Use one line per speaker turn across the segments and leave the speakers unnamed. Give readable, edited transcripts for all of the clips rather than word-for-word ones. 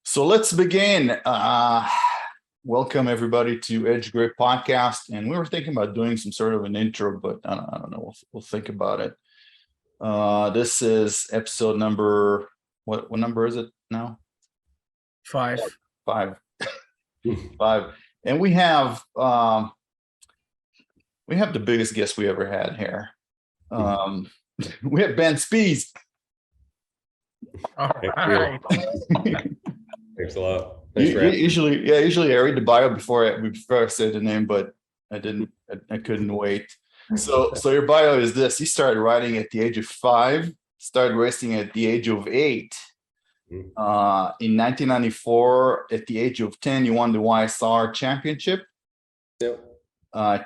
So let's begin. Welcome everybody to Edge Grip Podcast. And we were thinking about doing some sort of an intro, but I don't know. We'll think about it. This is episode number, what number is it now?
5.
Five. And we have the biggest guest we ever had here. We have Ben Spies.
All right.
Thanks a lot.
Usually I read the bio before I say the name, but I couldn't wait. So your bio is this: you started riding at the age of 5, started racing at the age of 8. In 1994, at the age of 10, you won the YSR championship.
Yep.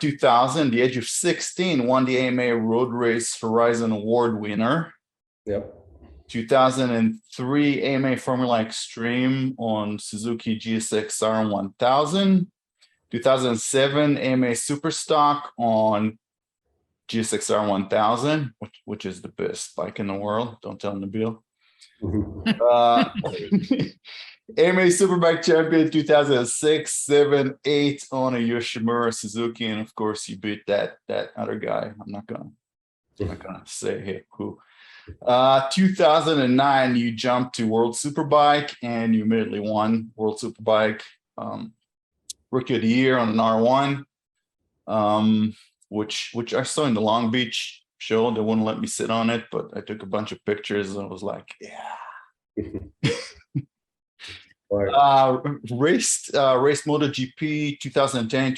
2000, the age of 16, won the AMA Road Race Horizon Award winner.
Yep.
2003 AMA Formula Extreme on Suzuki GSX-R 1000. 2007 AMA Superstock on GSX-R 1000, which is the best bike in the world. Don't tell Nabil. AMA Superbike champion 2006, 7, 8 on a Yoshimura Suzuki, and of course you beat that other guy. I'm not gonna say who. 2009, you jumped to World Superbike and you immediately won World Superbike Rookie of the Year on an R1, which I saw in the Long Beach show. They wouldn't let me sit on it, but I took a bunch of pictures and I was like, yeah. Raced MotoGP 2010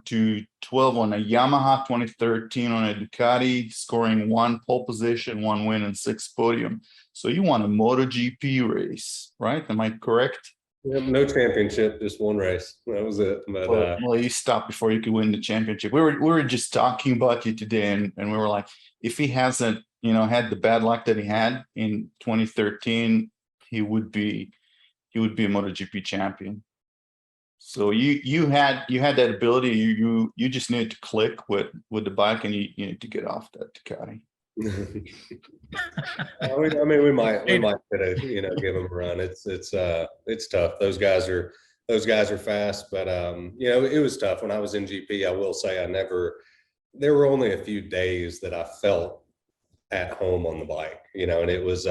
to 12 on a Yamaha, 2013 on a Ducati, scoring 1 pole position, 1 win, and 6 podium. So you won a MotoGP race, right? Am I correct?
Yep, no championship, just 1 race. That was it. But,
well, you stopped before you could win the championship. We were just talking about you today, and we were like, if he hasn't, had the bad luck that he had in 2013, he would be a MotoGP champion. So you had that ability. You just needed to click with the bike, and you need to get off that Ducati.
I mean, we might give him a run. It's tough. Those guys are fast, but it was tough when I was in GP. I will say there were only a few days that I felt at home on the bike, and it was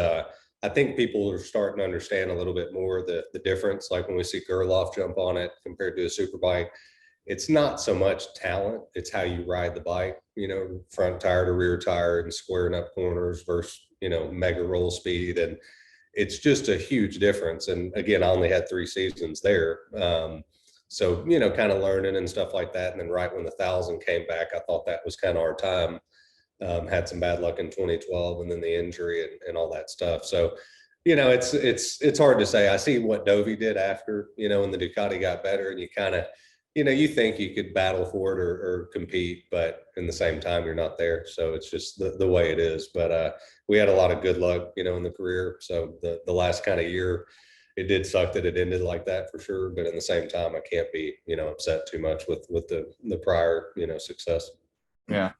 I think people are starting to understand a little bit more the difference. Like when we see Gerloff jump on it compared to a Superbike, it's not so much talent, it's how you ride the bike, front tire to rear tire and squaring up corners versus, mega roll speed. And it's just a huge difference. And again, I only had 3 seasons there. So, kind of learning and stuff like that. And then right when the 1,000 came back, I thought that was kind of our time. Had some bad luck in 2012 and then the injury and all that stuff. So, it's hard to say. I see what Dovi did after, when the Ducati got better, and you kind of, you think you could battle for it or compete, but in the same time, you're not there. So it's just the way it is. But we had a lot of good luck, in the career. So the last kind of year, it did suck that it ended like that for sure. But in the same time, I can't be, upset too much with the prior, success.
Yeah.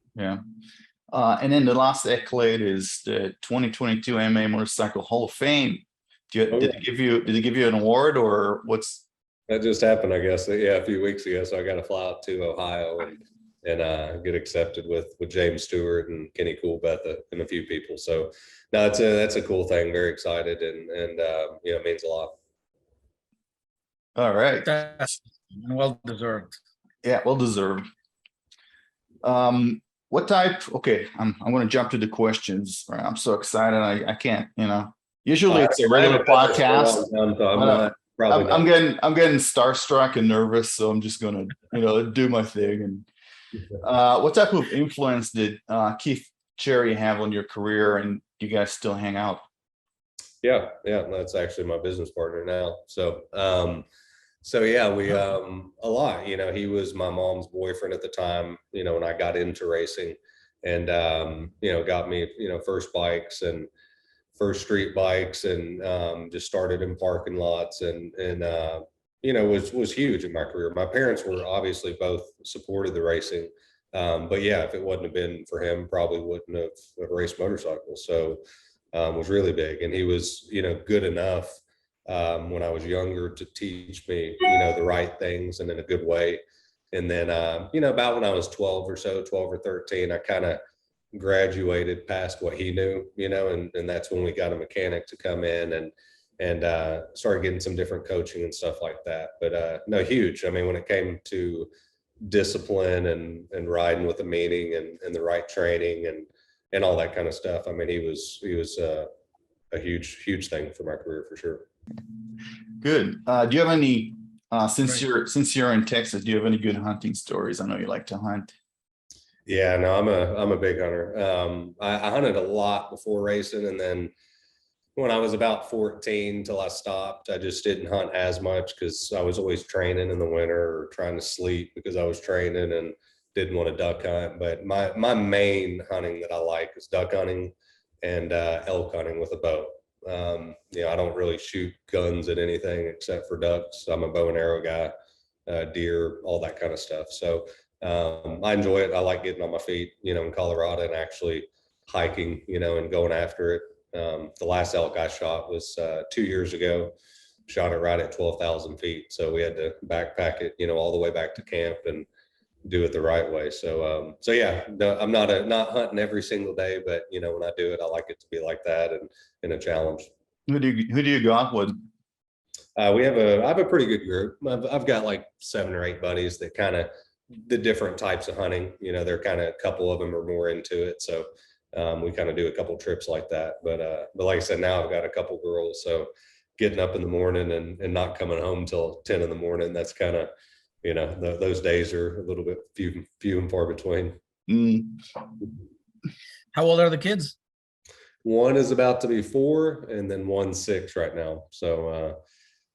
And then the last accolade is the 2022 AMA Motorcycle Hall of Fame. Did it give you an award, or what's?
That just happened, I guess. Yeah, a few weeks ago. So I got to fly out to Ohio and get accepted with James Stewart and Kenny Coolbeth and a few people. So no, that's a cool thing. Very excited, and it means a lot.
All right.
That's well deserved.
Yeah, well deserved. What type? Okay, I'm going to jump to the questions. Right, I'm so excited. I can't. Usually it's a regular podcast. I'm getting starstruck and nervous, so I'm just going to do my thing. And what type of influence did Keith Cherry have on your career? And you guys still hang out?
Yeah, that's actually my business partner now. So yeah, we a lot. He was my mom's boyfriend at the time, when I got into racing, and got me, first bikes and first street bikes, and just started in parking lots, and was huge in my career. My parents were obviously both supported the racing, but yeah, if it wouldn't have been for him, probably wouldn't have raced motorcycles. So was really big, and he was good enough when I was younger to teach me, you know, the right things and in a good way. And then, you know, about when I was 12 or so, 12 or 13, I kind of graduated past what he knew, you know, and that's when we got a mechanic to come in and started getting some different coaching and stuff like that. But no, huge. I mean, when it came to discipline and riding with a meaning and the right training and all that kind of stuff. I mean, he was a huge thing for my career for sure.
Good. Do you have any since
Right.
you're in Texas, do you have any good hunting stories? I know you like to hunt.
Yeah, no, I'm a big hunter. I hunted a lot before racing, and then when I was about 14 till I stopped, I just didn't hunt as much because I was always training in the winter or trying to sleep because I was training and didn't want to duck hunt. But my main hunting that I like is duck hunting and elk hunting with a bow. You know, I don't really shoot guns at anything except for ducks. I'm a bow and arrow guy, deer, all that kind of stuff. So I enjoy it. I like getting on my feet, you know, in Colorado and actually hiking, you know, and going after it. The last elk I shot was 2 years ago. Shot it right at 12,000 feet. So we had to backpack it, you know, all the way back to camp and do it the right way. So, so yeah, no, I'm not hunting every single day, but you know, when I do it, I like it to be like that and a challenge.
Who do you go out with?
I have a pretty good group. I've got like 7 or 8 buddies that kind of the different types of hunting, you know, they're kind of, a couple of them are more into it. So we kind of do a couple trips like that. But like I said, now I've got a couple girls. So getting up in the morning and not coming home till 10 in the morning, that's kind of, you know, those days are a little bit few and far between.
How old are the kids?
One is about to be 4 and then one's 6 right now. So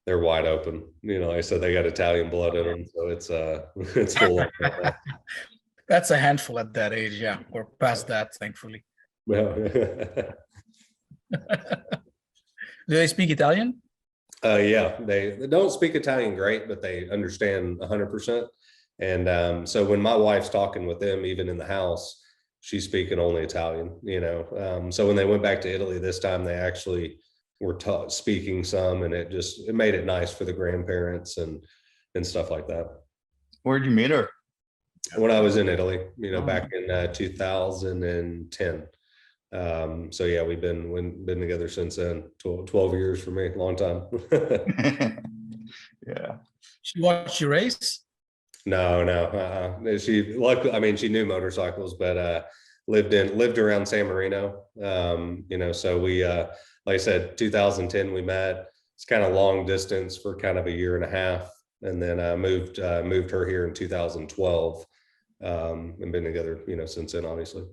they're wide open. You know, like I said, they got Italian blood in them. So it's full like that.
That's a handful at that age. Yeah, we're past that, thankfully.
Yeah.
Do they speak Italian?
Yeah, they don't speak Italian great, but they understand 100%. And so when my wife's talking with them, even in the house, she's speaking only Italian, you know. So when they went back to Italy this time, they actually were speaking some, and it made it nice for the grandparents and stuff like that.
Where'd you meet her?
When I was in Italy, you know,
Oh.
back in 2010. So yeah, we've been together since then. 12 years for me, long time.
Yeah.
She watched you race?
No. She luckily, I mean, she knew motorcycles, but lived around San Marino. You know, so we like I said, 2010 we met. It's kind of long distance for kind of a year and a half, and then moved her here in 2012, and been together, you know, since then, obviously.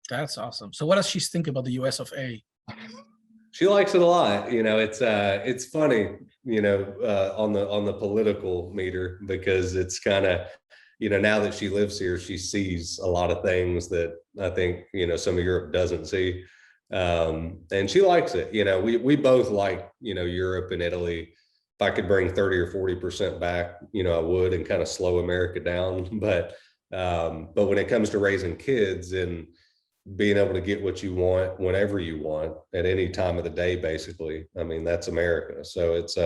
That's awesome. So what does she think about the US of A?
She likes it a lot. You know, it's funny, you know, on the political meter, because it's kind of, you know, now that she lives here, she sees a lot of things that I think, you know, some of Europe doesn't see. And she likes it. You know, we both like, you know, Europe and Italy. If I could bring 30 or 40% back, you know, I would, and kind of slow America down. But when it comes to raising kids and being able to get what you want whenever you want at any time of the day, basically, I mean, that's America. So it's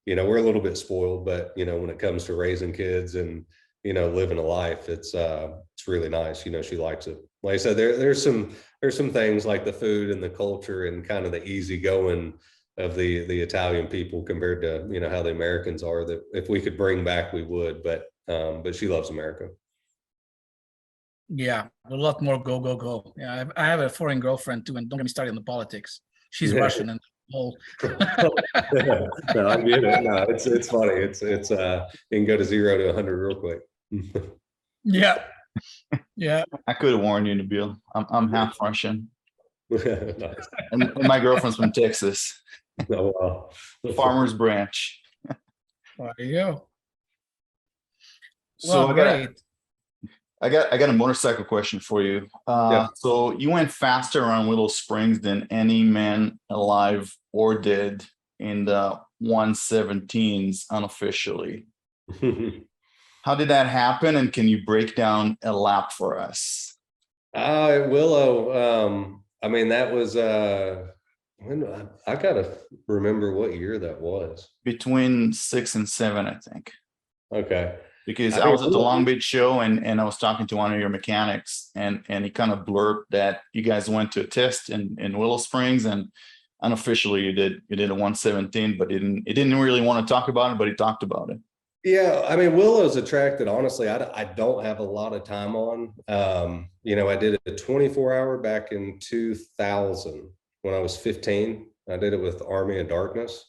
you know, we're a little bit spoiled, but you know, when it comes to raising kids and, you know, living a life, it's really nice. You know, she likes it. Like I said, there's some things like the food and the culture and kind of the easygoing of the Italian people compared to, you know, how the Americans are, that if we could bring back, we would. But she loves America.
Yeah, a lot more go. Yeah, I have a foreign girlfriend too, and don't get me started on the politics. She's
Yeah.
Russian and all.
No, I get it. No, it's funny. It's you can go to 0 to 100 real quick.
Yeah.
I could have warned you, Nabil. I'm half Russian,
Nice.
and my girlfriend's from Texas,
Oh, wow.
Farmers Branch.
There you go.
So
Well, great.
I got a motorcycle question for you.
Yeah.
So you went faster on Willow Springs than any man alive or dead in the 117s unofficially. How did that happen? And can you break down a lap for us?
Willow, I mean, that was I gotta remember what year that was.
between 6 and 7, I think.
Okay.
Because
I
I
mean,
was at the Long Beach show and I was talking to one of your mechanics and he kind of blurted that you guys went to a test in Willow Springs and unofficially you did a 117, but he didn't really want to talk about it, but he talked about it.
Yeah, I mean, Willow's a track that honestly I don't have a lot of time on. You know, I did a 24-hour back in 2000 when I was 15. I did it with Army of Darkness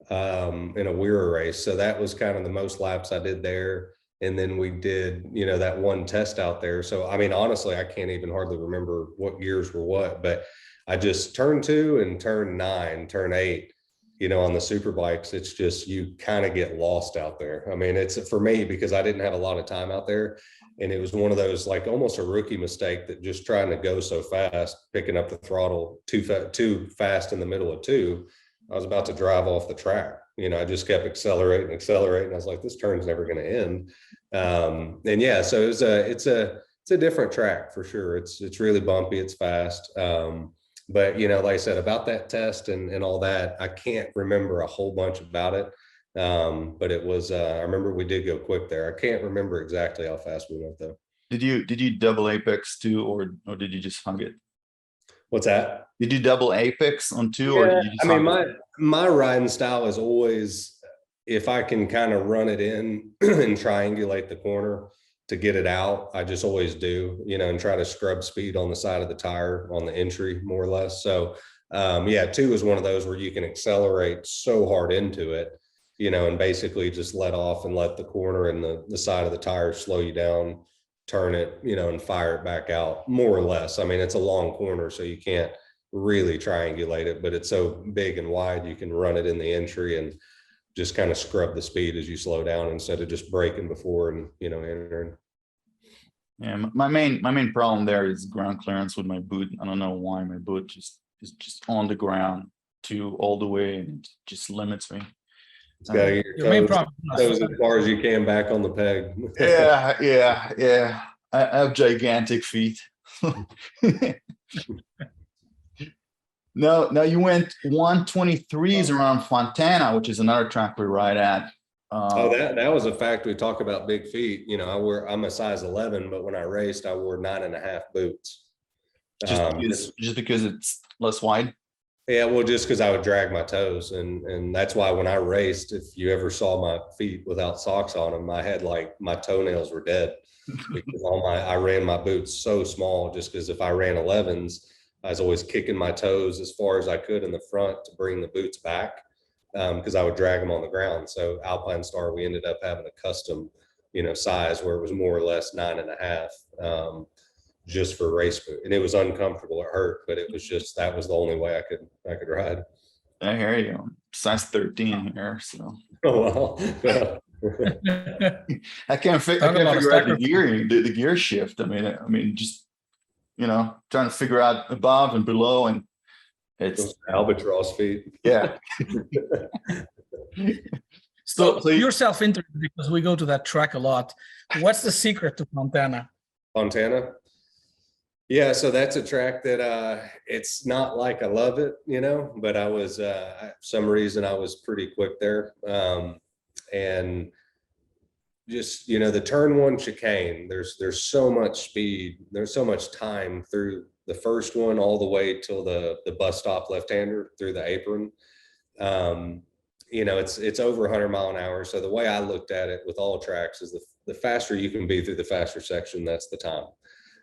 in a Weir race. So that was kind of the most laps I did there. And then we did, you know, that one test out there. So, I mean, honestly, I can't even hardly remember what years were what, but I just turned 2 and turned 9, turned 8. You know, on the super bikes, it's just you kind of get lost out there. I mean, it's for me because I didn't have a lot of time out there. And it was one of those like almost a rookie mistake that just trying to go so fast, picking up the throttle too fast in the middle of 2. I was about to drive off the track. You know, I just kept accelerating. I was like, this turn's never going to end. And yeah, so it's a different track for sure. It's really bumpy. It's fast. But, you know, like I said, about that test and all that, I can't remember a whole bunch about it. But it was, I remember we did go quick there. I can't remember exactly how fast we went though.
Did you double apex too, or did you just hug it?
What's that?
Did you double apex on 2 or did you just
I mean,
hug it?
my riding style is always, if I can kind of run it in and triangulate the corner to get it out, I just always do, you know, and try to scrub speed on the side of the tire on the entry more or less. So yeah, 2 is one of those where you can accelerate so hard into it, you know, and basically just let off and let the corner and the side of the tire slow you down, turn it, you know, and fire it back out more or less. I mean, it's a long corner, so you can't really triangulate it, but it's so big and wide, you can run it in the entry and just kind of scrub the speed as you slow down instead of just braking before and, you know, entering.
Yeah, my main problem there is ground clearance with my boot. I don't know why my boot is just on the ground all the way, and it just limits me.
It's got to get
Your main
your
problem.
toes as far as you can back on the peg.
Yeah. I have gigantic feet. No, you went 123s around Fontana, which is another track we ride at.
Oh, that was a fact. We talk about big feet. You know, I'm a size 11, but when I raced, I wore 9.5 boots.
Just because it's less wide.
Yeah, well, just because I would drag my toes, and that's why when I raced, if you ever saw my feet without socks on them, I had like my toenails were dead because I ran my boots so small. Just because if I ran 11s, I was always kicking my toes as far as I could in the front to bring the boots back because I would drag them on the ground. So Alpine Star, we ended up having a custom, you know, size where it was more or less 9.5. Just for race boot, and it was uncomfortable. It hurt, but it was just that was the only way I could ride.
I hear you. Size 13 here, so.
Oh well.
I can't figure out the gear shift. I mean, just you know, trying to figure out above and below, and it's
those albatross feet.
Yeah.
So you're self-interested because we go to that track a lot. What's the secret to Fontana?
Yeah, so that's a track that it's not like I love it, you know, but I was for some reason I was pretty quick there. And just, you know, the turn 1 chicane, there's so much speed, there's so much time through the first one all the way till the bus stop left-hander through the apron. You know, it's over 100 mile an hour. So the way I looked at it with all tracks is the faster you can be through the faster section, that's the time.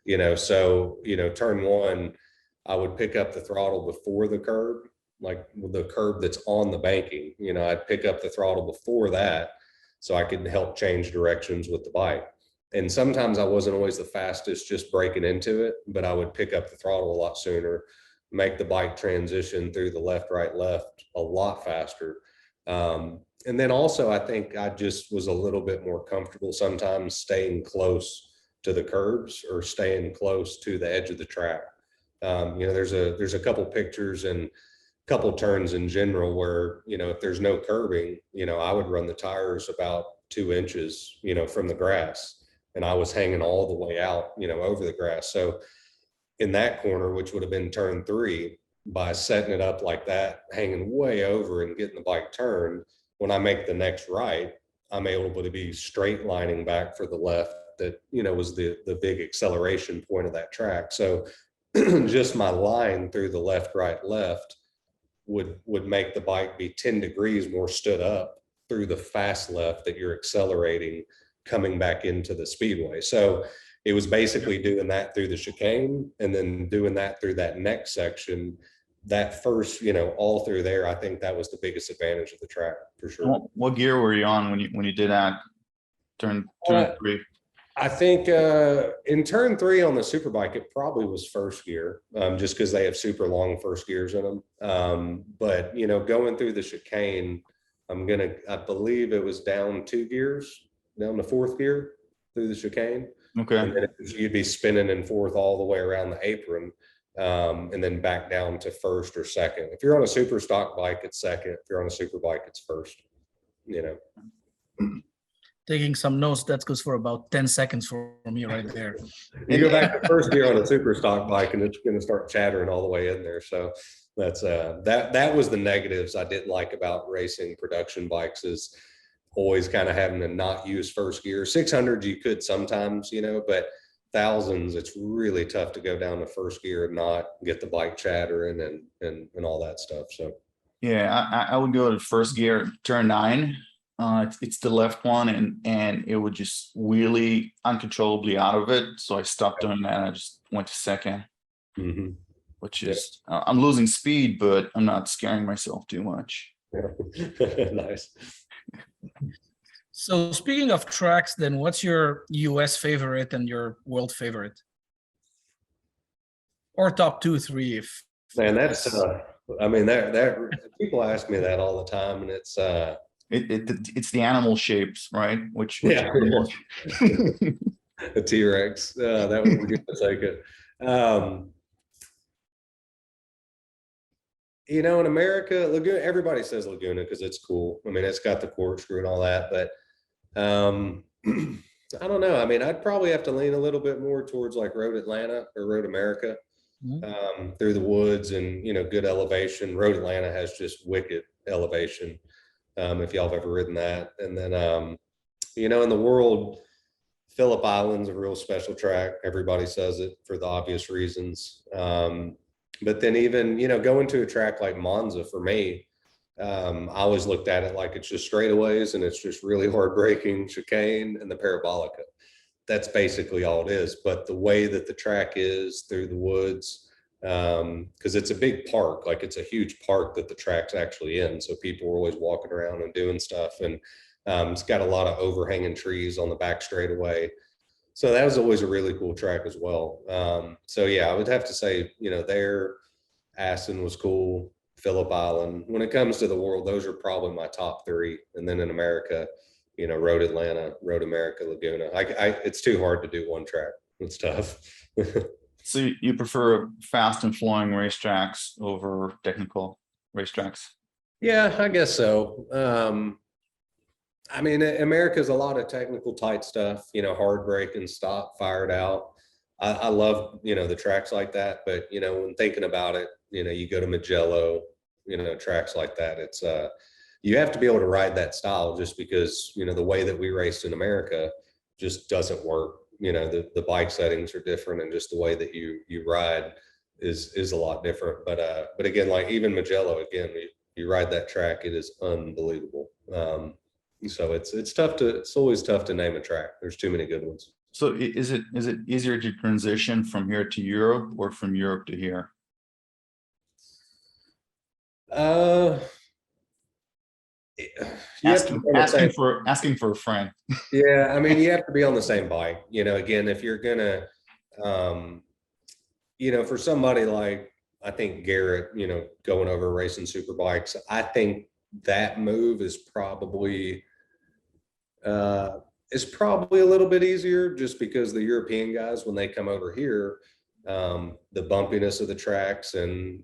You know, so, you know, turn 1, I would pick up the throttle before the curb, like the curb that's on the banking, you know, I'd pick up the throttle before that so I could help change directions with the bike. And sometimes I wasn't always the fastest just breaking into it, but I would pick up the throttle a lot sooner, make the bike transition through the left, right, left a lot faster. And then also, I think I just was a little bit more comfortable sometimes staying close to the curbs or staying close to the edge of the track. You know, there's a couple pictures and couple turns in general where, you know, if there's no curbing, you know, I would run the tires about 2 inches, you know, from the grass, and I was hanging all the way out, you know, over the grass. So in that corner, which would have been turn 3, by setting it up like that, hanging way over and getting the bike turned, when I make the next right, I'm able to be straight lining back for the left that, was the big acceleration point of that track. So just my line through the left, right, left would make the bike be 10 degrees more stood up through the fast left that you're accelerating coming back into the speedway. So it was basically doing that through the chicane and then doing that through that next section. That first, all through there, I think that was the biggest advantage of the track for sure.
What gear were you on when you did that? Turn 3.
I think in turn 3 on the Superbike, it probably was first gear, just because they have super long first gears in them. But going through the chicane, I believe it was down 2 gears, down to 4th gear through the chicane.
Okay.
And then you'd be spinning in 4th all the way around the apron, and then back down to 1st or 2nd. If you're on a super stock bike, it's 2nd. If you're on a Superbike, it's 1st.
Taking some notes, that goes for about 10 seconds for me right there.
You go back to 1st gear on a super stock bike and it's going to start chattering all the way in there. So that's that was the negatives I didn't like about racing production bikes, is always kind of having to not use 1st gear. 600s you could sometimes, but thousands, it's really tough to go down to 1st gear and not get the bike chattering and all that stuff. So
yeah, I would go to 1st gear, turn 9. It's the left one, and it would just wheelie uncontrollably out of it. So I stopped doing that. I just went to 2nd, which is I'm losing speed, but I'm not scaring myself too much.
Nice.
So speaking of tracks, then what's your US favorite and your world favorite? Or top 2, 3 if
Man, that's I mean that people ask me that all the time, and it's
it's the animal shapes, right? Which
yeah. A T-Rex. That would be good to take it. In America, Laguna, everybody says Laguna because it's cool. I mean, it's got the corkscrew and all that, but I don't know. I mean, I'd probably have to lean a little bit more towards like Road Atlanta or Road America, through the woods and, good elevation. Road Atlanta has just wicked elevation. If y'all have ever ridden that. And then, in the world, Phillip Island's a real special track. Everybody says it for the obvious reasons. But then even, going to a track like Monza for me, I always looked at it like it's just straightaways and it's just really hard braking, chicane, and the parabolica. That's basically all it is. But the way that the track is through the woods, because it's a big park, like it's a huge park that the track's actually in. So people are always walking around and doing stuff. And it's got a lot of overhanging trees on the back straightaway. So that was always a really cool track as well. So yeah, I would have to say, there, Aston was cool, Phillip Island. When it comes to the world, those are probably my top 3. And then in America, Road Atlanta, Road America, Laguna. It's too hard to do one track. It's tough.
So you prefer fast and flowing racetracks over technical racetracks?
Yeah, I guess so. I mean, America's a lot of technical tight stuff, hard brake and stop, fired out. I love, the tracks like that. But, when thinking about it, you go to Mugello, tracks like that. It's you have to be able to ride that style just because, the way that we raced in America just doesn't work. The bike settings are different, and just the way that you ride is a lot different. But again, like even Mugello, again, you ride that track, it is unbelievable. So it's always tough to name a track. There's too many good ones.
So is it easier to transition from here to Europe or from Europe to here? Asking for a friend.
Yeah, I mean, you have to be on the same bike. Again, if you're gonna, for somebody like I think Garrett, going over racing super bikes, I think that move is probably a little bit easier just because the European guys, when they come over here, the bumpiness of the tracks and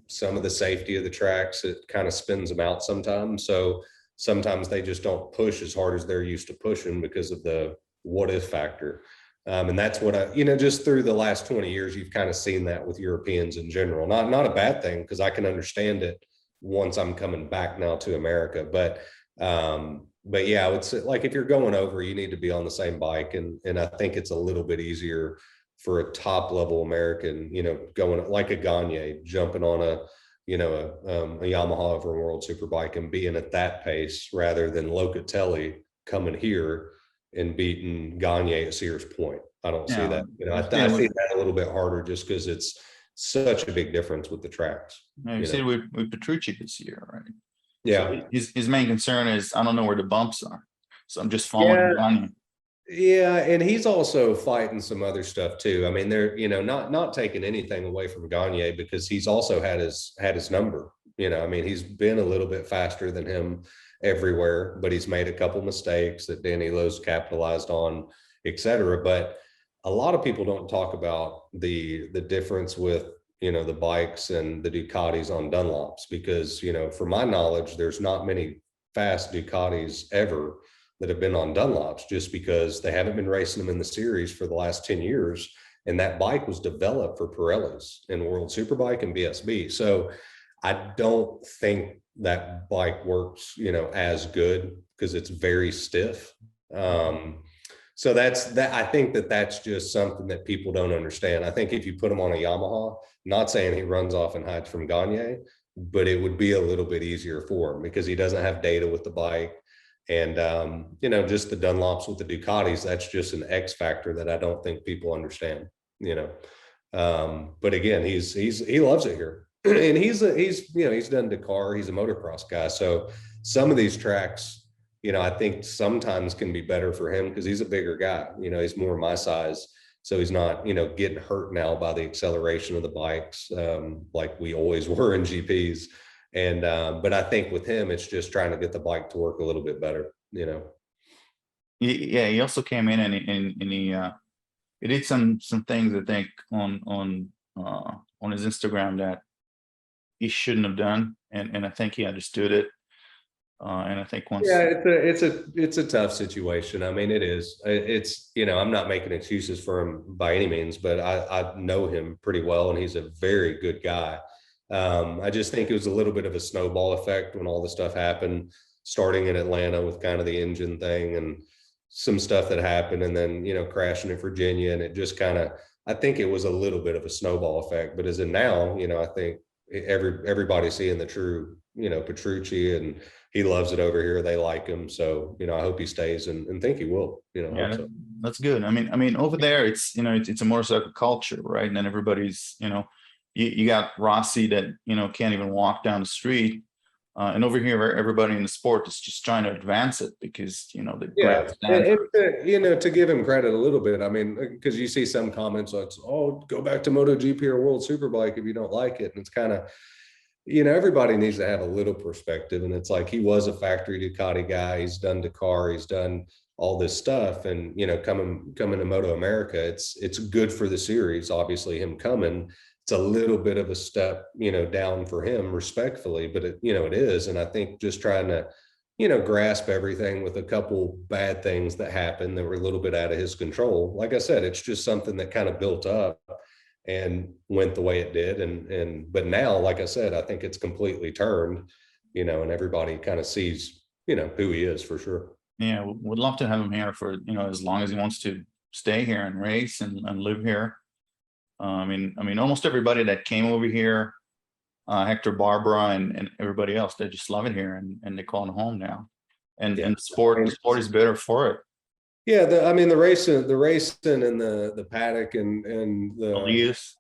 some of the safety of the tracks, it kind of spins them out sometimes. So sometimes they just don't push as hard as they're used to pushing because of the what if factor. And that's what just through the last 20 years, you've kind of seen that with Europeans in general. Not a bad thing, because I can understand it once I'm coming back now to America. But yeah, I would say, like, if you're going over, you need to be on the same bike. And I think it's a little bit easier for a top level American, going like a Gagne, jumping on a Yamaha over World Superbike and being at that pace, rather than Locatelli coming here and beating Gagne at Sears Point. I don't see that. I see that a little bit harder, just because it's such a big difference with the tracks.
You see with Petrucci this year, right?
Yeah.
So his main concern is, I don't know where the bumps are, so I'm just following Gagne.
Yeah, and he's also fighting some other stuff too. I mean, they're not taking anything away from Gagne, because he's also had his number. I mean, he's been a little bit faster than him everywhere, but he's made a couple mistakes that Danny Lowe's capitalized on, etc. But a lot of people don't talk about the difference with the bikes and the Ducatis on Dunlops, because from my knowledge, there's not many fast Ducatis ever that have been on Dunlops, just because they haven't been racing them in the series for the last 10 years. And that bike was developed for Pirellis in World Superbike and BSB. So I don't think that bike works, as good, because it's very stiff. So I think that's just something that people don't understand. I think if you put him on a Yamaha, not saying he runs off and hides from Gagne, but it would be a little bit easier for him, because he doesn't have data with the bike. And, just the Dunlops with the Ducatis, that's just an X factor that I don't think people understand, but again, he loves it here. And he's done Dakar, he's a motocross guy. So some of these tracks, I think sometimes can be better for him, because he's a bigger guy, he's more my size. So he's not, getting hurt now by the acceleration of the bikes, like we always were in GPs. And but I think with him, it's just trying to get the bike to work a little bit better, Yeah,
he also came in and he did some things, I think, on his Instagram that he shouldn't have done, and I think he understood it. And I think once,
it's a tough situation. I mean, it is. It's I'm not making excuses for him by any means, but I know him pretty well, and he's a very good guy. I just think it was a little bit of a snowball effect when all the stuff happened, starting in Atlanta with kind of the engine thing and some stuff that happened, and then crashing in Virginia, and it just kind of, I think it was a little bit of a snowball effect. But as in now, I think everybody's seeing the true Petrucci, and he loves it over here. They like him, so I hope he stays, and think he will. So.
That's good. I mean, over there, it's it's a motorcycle culture, right? And then everybody's you got Rossi that can't even walk down the street, and over here everybody in the sport is just trying to advance it, because
to give him credit a little bit. I mean, because you see some comments like, "Oh, go back to MotoGP or World Superbike if you don't like it," and it's kind of, everybody needs to have a little perspective. And it's like, he was a factory Ducati guy. He's done Dakar. He's done all this stuff, and coming to Moto America, it's good for the series. Obviously, him coming, it's a little bit of a step, down for him, respectfully, but it is. And I think just trying to, grasp everything with a couple bad things that happened that were a little bit out of his control. Like I said, it's just something that kind of built up and went the way it did. But now, like I said, I think it's completely turned, and everybody kind of sees, who he is for sure.
Yeah, would love to have him here for, as long as he wants to stay here and race and live here. I mean, almost everybody that came over here, Hector Barbara and everybody else, they just love it here, and they call it home now. And the sport is better for it.
Yeah, the racing and the paddock and the
Elias.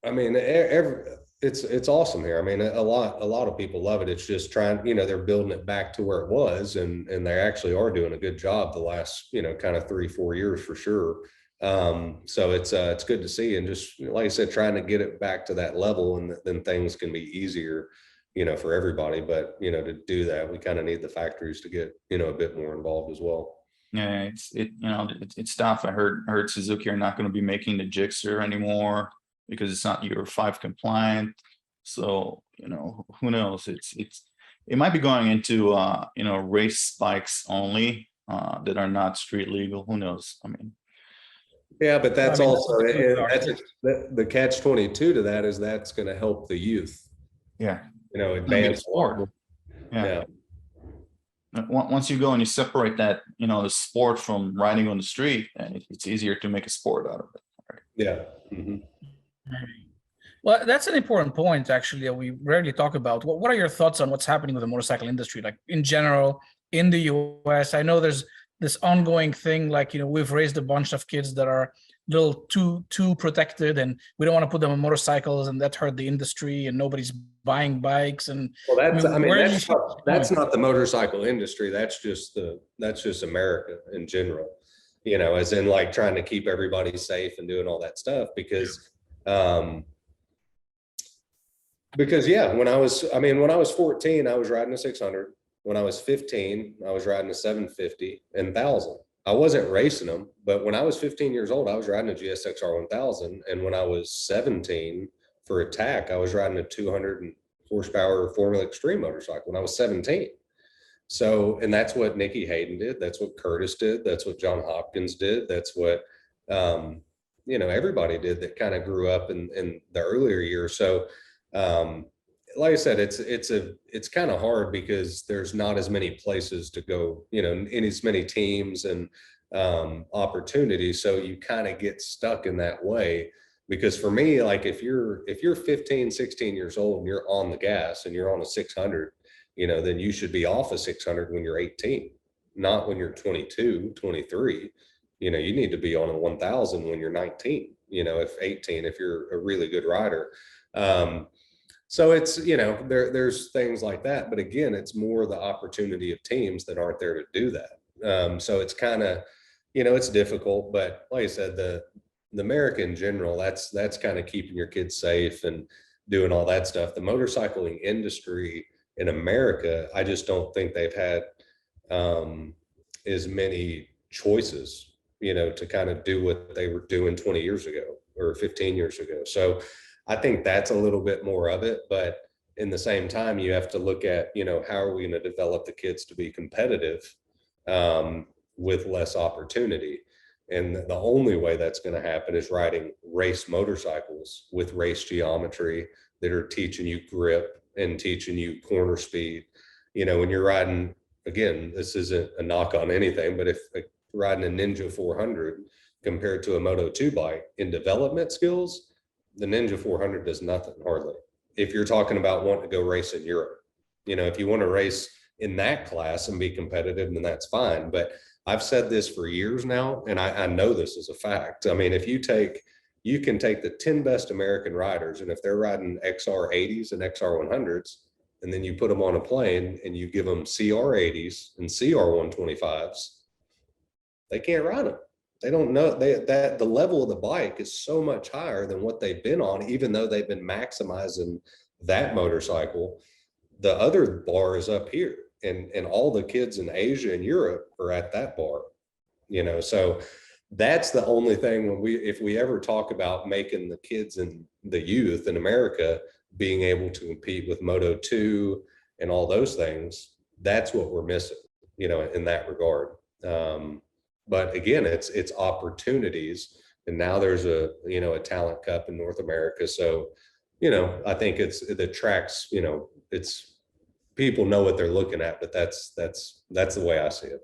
I mean, it's awesome here. I mean, a lot of people love it. It's just trying, they're building it back to where it was, and they actually are doing a good job the last, kind of 3-4 years for sure. So it's good to see, and just like I said, trying to get it back to that level, and then things can be easier, for everybody. But to do that, we kind of need the factories to get a bit more involved as well.
Yeah, it's tough. I heard Suzuki are not going to be making the Gixxer anymore because it's not Euro 5 compliant. So who knows? It might be going into race bikes only that are not street legal. Who knows? I mean.
Yeah, but that's
I mean,
also,
that's
and
what
that's
the
the catch-22 to that is that's going to help the youth,
Yeah.
advance.
Sport. Yeah.
Yeah.
Once you go and you separate that, the sport from riding on the street, and it's easier to make a sport out of it.
Yeah. Mhm.
Well, that's an important point, actually, that we rarely talk about. What are your thoughts on what's happening with the motorcycle industry, like in general, in the US? I know there's this ongoing thing, like, we've raised a bunch of kids that are a little too protected, and we don't want to put them on motorcycles, and that hurt the industry, and nobody's buying bikes. And
Well,
where do you see
that's not the motorcycle industry. That's just America in general, as in like trying to keep everybody safe and doing all that stuff because yeah, when I was 14, I was riding a 600. When I was 15, I was riding a 750 and 1000. I wasn't racing them, but when I was 15 years old, I was riding a GSXR 1000. And when I was 17 for attack, I was riding a 200 horsepower Formula Extreme motorcycle when I was 17. So, and that's what Nicky Hayden did. That's what Curtis did. That's what John Hopkins did. That's what, everybody did that kind of grew up in the earlier years. So, like I said, it's kind of hard because there's not as many places to go, in as many teams and opportunities. So you kind of get stuck in that way. Because for me, like if you're 15, 16 years old and you're on the gas and you're on a 600, then you should be off a 600 when you're 18, not when you're 22, 23. You need to be on a 1000 when you're 19, if 18, if you're a really good rider. So it's, there's things like that, but again, it's more the opportunity of teams that aren't there to do that. So it's kind of, it's difficult, but like I said, the America in general, that's kind of keeping your kids safe and doing all that stuff. The motorcycling industry in America, I just don't think they've had as many choices, to kind of do what they were doing 20 years ago or 15 years ago. So I think that's a little bit more of it, but in the same time, you have to look at, how are we going to develop the kids to be competitive with less opportunity? And the only way that's going to happen is riding race motorcycles with race geometry that are teaching you grip and teaching you corner speed. When you're riding, again, this isn't a knock on anything, but if riding a Ninja 400 compared to a Moto2 bike in development skills, the Ninja 400 does nothing hardly. If you're talking about wanting to go race in Europe, if you want to race in that class and be competitive, then that's fine. But I've said this for years now, and I know this is a fact. I mean, if you can take the 10 best American riders, and if they're riding XR80s and XR100s, and then you put them on a plane and you give them CR80s and CR125s, they can't ride them. They don't know that the level of the bike is so much higher than what they've been on, even though they've been maximizing that motorcycle. The other bar is up here, and all the kids in Asia and Europe are at that bar, so that's the only thing if we ever talk about making the kids and the youth in America being able to compete with Moto2 and all those things, that's what we're missing, in that regard. But again, it's opportunities, and now there's a talent cup in North America. So, I think it's the tracks, it's people know what they're looking at, but that's the way I see it.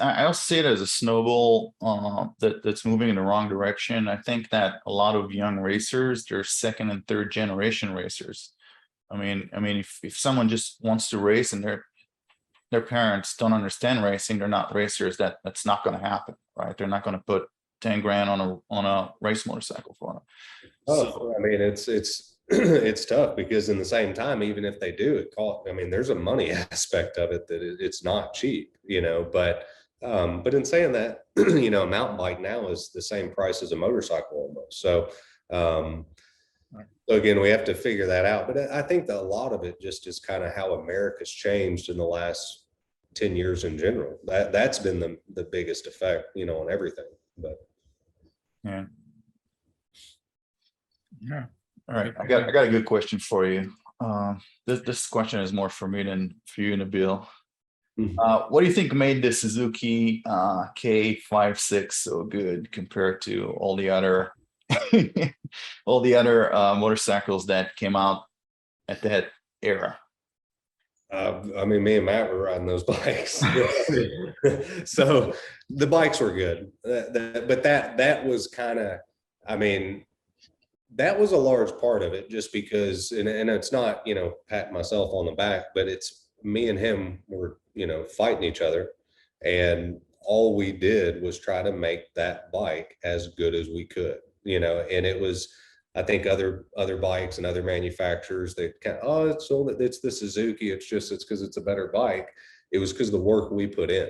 I also see it as a snowball that's moving in the wrong direction. I think that a lot of young racers, they're second and third generation racers. I mean, if someone just wants to race and their parents don't understand racing, they're not racers, that's not going to happen, right? They're not going to put 10 grand on a race motorcycle for them.
So I mean, it's it's tough because in the same time, even if they do, there's a money aspect of it that it's not cheap, but in saying that, a mountain bike now is the same price as a motorcycle almost. So again, we have to figure that out. But I think that a lot of it just is kind of how America's changed in the last 10 years in general. That's been the biggest effect, on everything. But
yeah. All right. I got a good question for you. This question is more for me than for you, Nabil. What do you think made the Suzuki K56 so good compared to all the other motorcycles that came out at that era?
I mean, me and Matt were riding those bikes, so the bikes were good. But that was kind of, I mean, that was a large part of it, just because, and it's not, patting myself on the back, but it's me and him were, fighting each other, and all we did was try to make that bike as good as we could, and it was. I think other bikes and other manufacturers, they kind of, it's the Suzuki. It's because it's a better bike. It was because of the work we put in,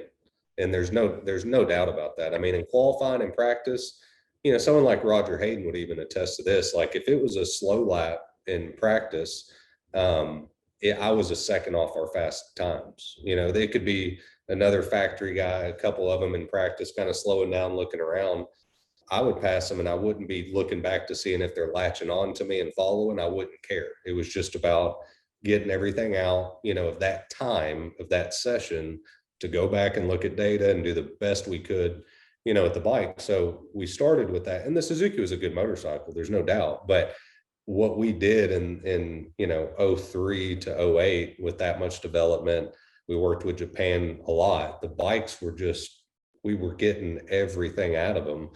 and there's no doubt about that. I mean, in qualifying and practice, someone like Roger Hayden would even attest to this. Like, if it was a slow lap in practice, I was a second off our fast times. They could be another factory guy, a couple of them in practice, kind of slowing down, looking around. I would pass them, and I wouldn't be looking back to seeing if they're latching on to me and following. I wouldn't care. It was just about getting everything out, of that time, of that session, to go back and look at data and do the best we could, at the bike. So we started with that. And the Suzuki was a good motorcycle, there's no doubt. But what we did in 03 to 08 with that much development, we worked with Japan a lot. The bikes were we were getting everything out of them.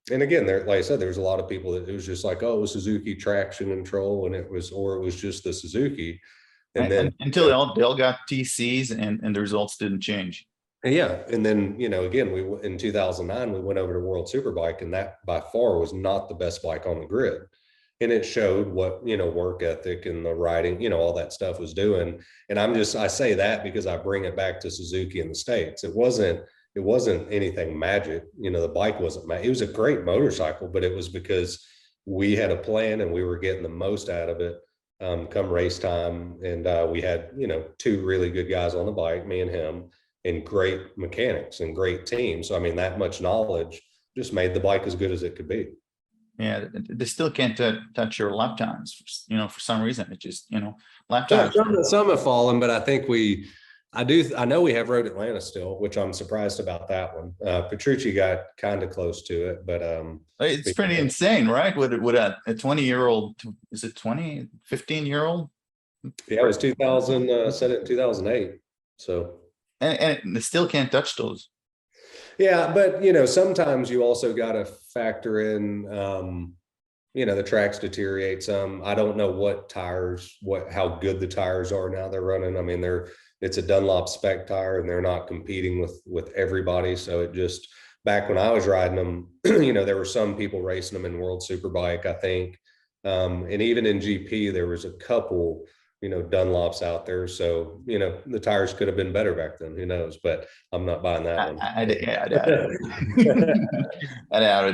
And again, like I said, there was a lot of people that it was just like, oh, it was Suzuki traction control, and it was just the Suzuki. And then
until they all got TCs and the results didn't change.
Yeah. And then, again, in 2009, we went over to World Superbike, and that by far was not the best bike on the grid. And it showed what, work ethic and the riding, all that stuff was doing. And I say that because I bring it back to Suzuki in the States. It wasn't anything magic. The bike wasn't it was a great motorcycle, but it was because we had a plan and we were getting the most out of it come race time. And we had, two really good guys on the bike, me and him, and great mechanics and great team. So, I mean, that much knowledge just made the bike as good as it could be.
Yeah, they still can't touch your lap times, for some reason. It just, lap times.
Some have fallen, but I think I know we have Road Atlanta still, which I'm surprised about that one. Petrucci got kind of close to it, but
it's pretty insane, right? With a 20-year-old, is it 15-year-old?
Yeah, it was 2000, said it in 2008. So
and they still can't touch those.
Yeah, but sometimes you also got to factor in, the tracks deteriorate some. I don't know how good the tires are now they're running. I mean, it's a Dunlop spec tire, and they're not competing with everybody. So it just, back when I was riding them, there were some people racing them in World Superbike, I think. And even in GP, there was a couple, Dunlops out there. So, the tires could have been better back then, who knows, but I'm not buying that one.
I doubt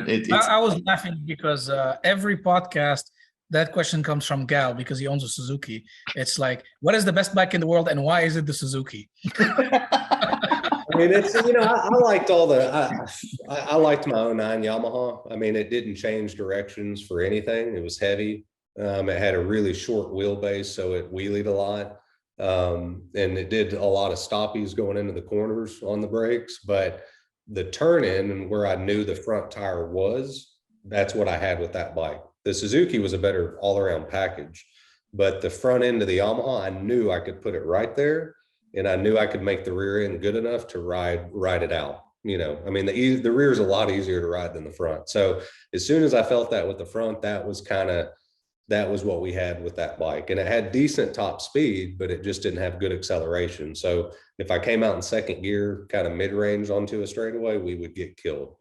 it.
I was laughing because every podcast, that question comes from Gal, because he owns a Suzuki. It's like, what is the best bike in the world, and why is it the Suzuki?
I mean, it's, I liked I liked my 09 Yamaha. I mean, it didn't change directions for anything. It was heavy. It had a really short wheelbase, so it wheelied a lot. And it did a lot of stoppies going into the corners on the brakes, but the turn in and where I knew the front tire was, that's what I had with that bike. The Suzuki was a better all-around package, but the front end of the Yamaha, I knew I could put it right there, and I knew I could make the rear end good enough to ride it out. I mean, the rear is a lot easier to ride than the front. So as soon as I felt that with the front, that was what we had with that bike. And it had decent top speed, but it just didn't have good acceleration. So if I came out in second gear, kind of mid-range onto a straightaway, we would get killed.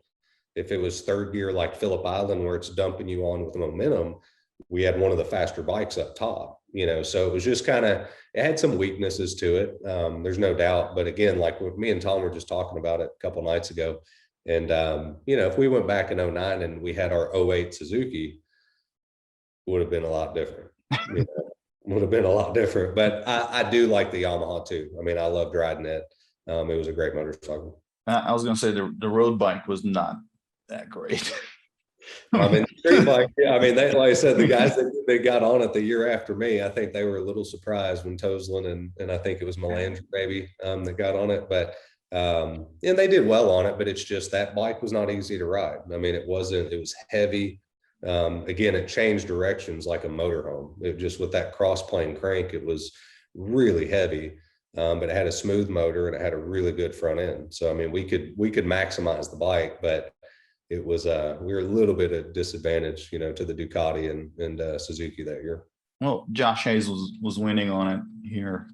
If it was third gear, like Phillip Island, where it's dumping you on with momentum, we had one of the faster bikes up top, so it was just it had some weaknesses to it. There's no doubt. But again, like me and Tom were just talking about it a couple nights ago. And, if we went back in 09 and we had our 08 Suzuki, would have been a lot different. Would have been a lot different. But I do like the Yamaha too. I mean, I loved riding it. It was a great motorcycle.
I was going to say the road bike was not that great.
I mean, street bike, I mean, they, like I said, the guys that got on it the year after me, I think they were a little surprised when Toslin and I think it was Melandri maybe that got on it. But and they did well on it, but it's just that bike was not easy to ride. I mean, it wasn't, it was heavy. Again, it changed directions like a motorhome. It just with that cross plane crank, it was really heavy. But it had a smooth motor and it had a really good front end. So I mean, we could maximize the bike, but it was we were a little bit at disadvantage, you know, to the Ducati and Suzuki that year.
Well, Josh Hayes was winning on it here,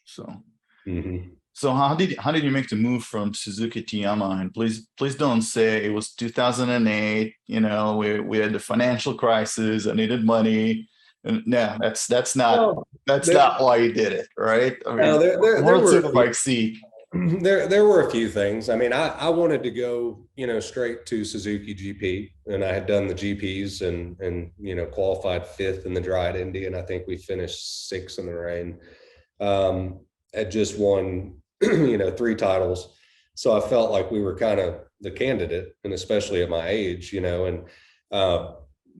so.
Mm-hmm.
So how did you make the move from Suzuki to Yamaha? And please don't say it was 2008. You know, we had the financial crisis. I needed money. And no, that's not why you did it, right? I mean,
no, there
World
were
Superbike seat.
There were a few things. I mean, I wanted to go, you know, straight to Suzuki GP, and I had done the GPs and you know, qualified 5th in the dry at Indy, and I think we finished 6th in the rain. Had just won, you know, 3 titles, so I felt like we were kind of the candidate, and especially at my age, you know, and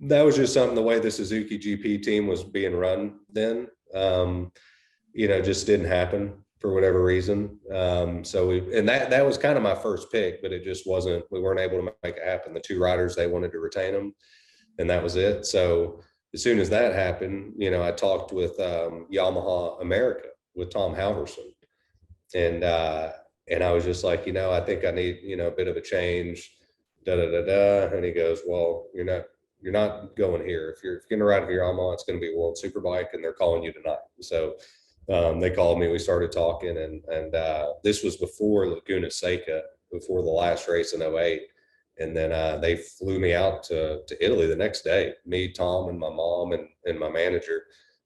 that was just something, the way the Suzuki GP team was being run then, you know, just didn't happen for whatever reason. So that was kind of my first pick, but it just wasn't, we weren't able to make it happen. The 2 riders, they wanted to retain them, and that was it. So as soon as that happened, you know, I talked with Yamaha America with Tom Halverson, and I was just like, you know, I think I need, you know, a bit of a change, and he goes, well, you're not going here. If you're going to ride for Yamaha, it's going to be World Superbike, and they're calling you tonight. So they called me, we started talking, and this was before Laguna Seca, before the last race in 08. And then they flew me out to Italy the next day. Me, Tom, and my mom and my manager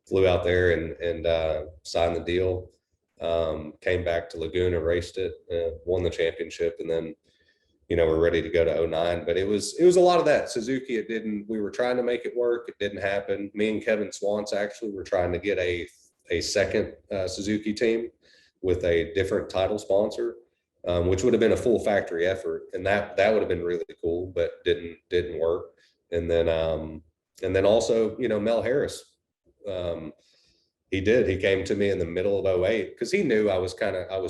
flew out there and signed the deal. Came back to Laguna, raced it, won the championship, and then, you know, we're ready to go to 09. But it was a lot of that. Suzuki, we were trying to make it work. It didn't happen. Me and Kevin Swans actually were trying to get a second Suzuki team with a different title sponsor, which would have been a full factory effort, and that would have been really cool, but didn't work. And then also, you know, Mel Harris, he came to me in the middle of 08 because he knew I was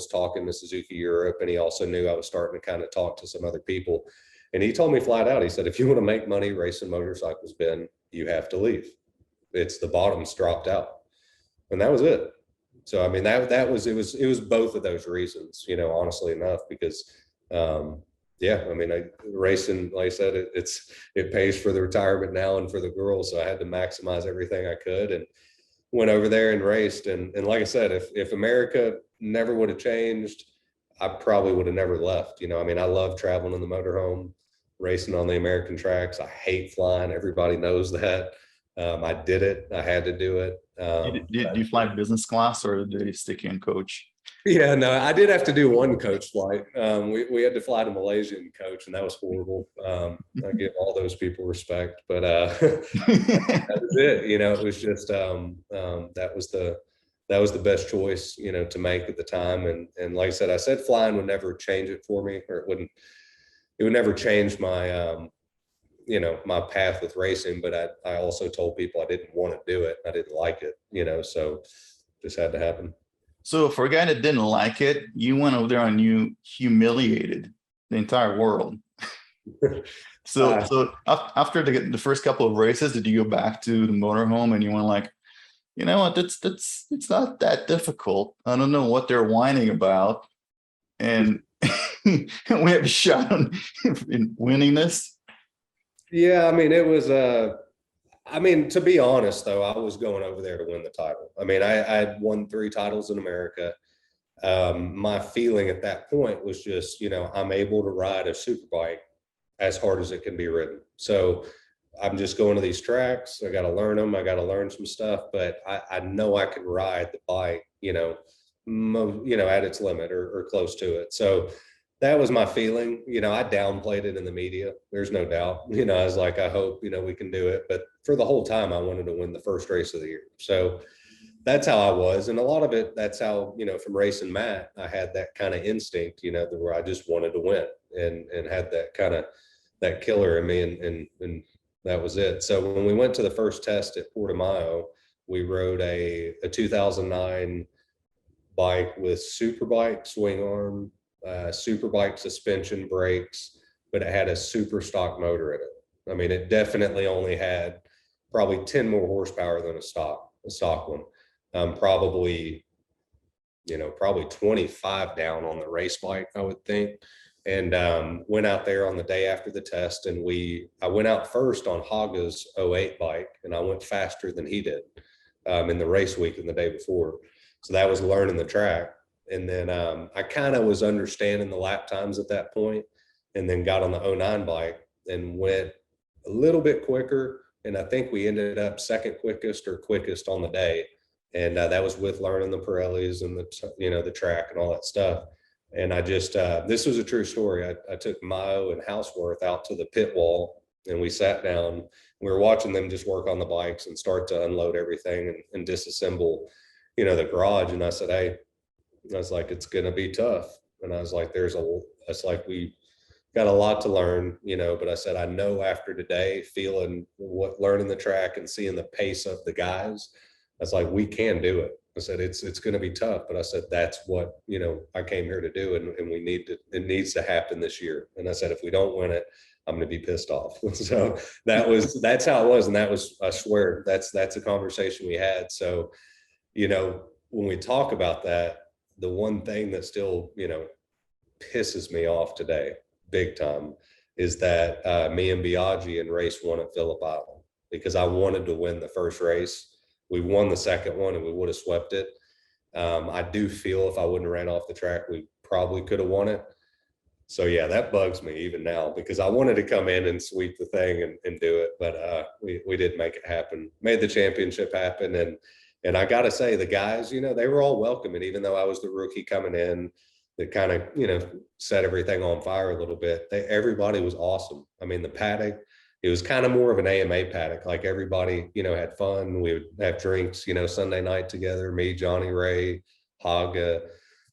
talking to Suzuki Europe, and he also knew I was starting to kind of talk to some other people, and he told me flat out, he said, if you want to make money racing motorcycles, Ben, you have to leave. It's the bottom's dropped out. And that was it. So I mean, it was both of those reasons, you know, honestly enough, because yeah, I mean, racing, like I said, it pays for the retirement now and for the girls. So I had to maximize everything I could, and went over there and raced. And like I said, if America never would have changed, I probably would have never left. You know, I mean, I love traveling in the motorhome, racing on the American tracks. I hate flying. Everybody knows that. I did it. I had to do it.
Did you fly business class, or did you stick in coach?
Yeah, no, I did have to do one coach flight. We had to fly to Malaysia and coach, and that was horrible. I give all those people respect, but that was it. You know, it was just that was the best choice, you know, to make at the time. And like I said flying would never change it for me, or it would never change my you know, my path with racing. But I also told people I didn't want to do it. I didn't like it, you know, so just had to happen.
So for a guy that didn't like it, you went over there and you humiliated the entire world. So after the first couple of races, did you go back to the motorhome and you went like, you know what, it's not that difficult. I don't know what they're whining about. And we have a shot in winning this.
Yeah, I mean, it was I mean, to be honest, though, I was going over there to win the title. I mean, I had won 3 titles in America. My feeling at that point was just, you know, I'm able to ride a Superbike as hard as it can be ridden. So I'm just going to these tracks. I got to learn them. I got to learn some stuff, but I know I can ride the bike, you know, at its limit or close to it. So that was my feeling. You know, I downplayed it in the media. There's no doubt. You know, I was like, I hope, you know, we can do it. But for the whole time, I wanted to win the first race of the year. So that's how I was. And a lot of it, that's how, you know, from racing Matt, I had that kind of instinct, you know, where I just wanted to win and had that kind of that killer in me, and that was it. So when we went to the first test at Portimao, we rode a 2009 bike with Superbike swing arm, Superbike suspension brakes, but it had a super stock motor in it. I mean, it definitely only had probably 10 more horsepower than a stock one. Probably 25 down on the race bike, I would think. And went out there on the day after the test, and I went out first on Haga's 08 bike, and I went faster than he did in the race week and the day before. So that was learning the track. And then I kind of was understanding the lap times at that point, and then got on the 09 bike and went a little bit quicker. And I think we ended up second quickest or quickest on the day. And that was with learning the Pirellis and the track and all that stuff. And I just, this was a true story. I took Mayo and Houseworth out to the pit wall, and we sat down. We were watching them just work on the bikes and start to unload everything and disassemble, the garage. And I said, hey, I was like, it's going to be tough. And I was like, we got a lot to learn, but I said, I know after today, learning the track and seeing the pace of the guys, I was like, we can do it. I said, it's going to be tough, but I said, that's what, I came here to do. And it needs to happen this year. And I said, if we don't win it, I'm going to be pissed off. So that's how it was. And that was, I swear, that's a conversation we had. So, when we talk about that, the one thing that still, pisses me off today, big time, is that me and Biaggi in race 1 at Phillip Island, because I wanted to win the first race. We won the second one and we would have swept it. I do feel if I wouldn't have ran off the track, we probably could have won it. So yeah, that bugs me even now, because I wanted to come in and sweep the thing and do it, but we didn't make it happen. Made the championship happen, and I got to say, the guys, they were all welcoming, even though I was the rookie coming in that kind of, set everything on fire a little bit. Everybody was awesome. I mean, the paddock, it was kind of more of an AMA paddock. Like everybody, had fun. We would have drinks, Sunday night together, me, Johnny Ray, Haga,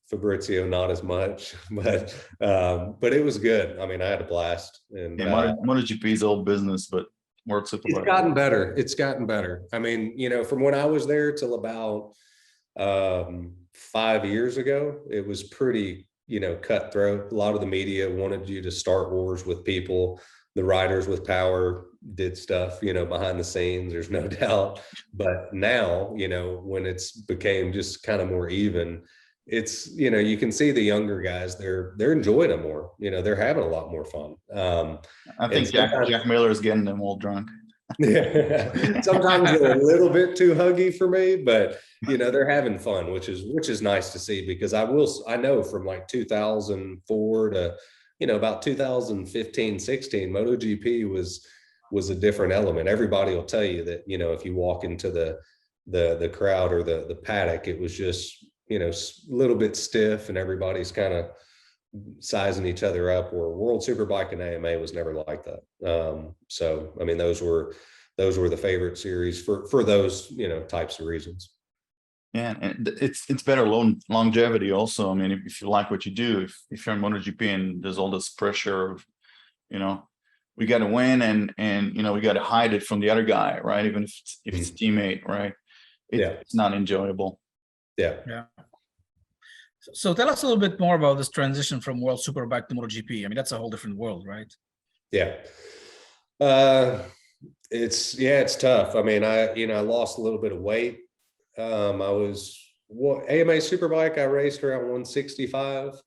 Fabrizio, not as much, but it was good. I mean, I had a blast. And
MotoGP is old business, but World Superbike.
It's gotten better. I mean, from when I was there till about 5 years ago, it was pretty, cutthroat. A lot of the media wanted you to start wars with people. The riders with power did stuff, behind the scenes, there's no doubt. But now, when it's became just kind of more even, it's, you can see the younger guys, they're enjoying it more. They're having a lot more fun.
I think Jack Miller is getting them all drunk.
Yeah. Sometimes they're a little bit too huggy for me, but they're having fun, which is nice to see, because I know from like 2004 to about 2015, 16, MotoGP was a different element. Everybody will tell you that, if you walk into the crowd or the paddock, it was just, a little bit stiff, and everybody's kind of sizing each other up. Or World Superbike and AMA was never like that. So, I mean, those were the favorite series for those, types of reasons.
Yeah, and it's better longevity also. I mean, if you like what you do, if you're in MotoGP and there's all this pressure of, we got to win and we got to hide it from the other guy, right? Even if it's a teammate, right? It's not enjoyable.
Yeah.
So tell us a little bit more about this transition from World Superbike to MotoGP. I mean, that's a whole different world, right?
Yeah. It's tough. I mean, I lost a little bit of weight. AMA Superbike, I raced around 165.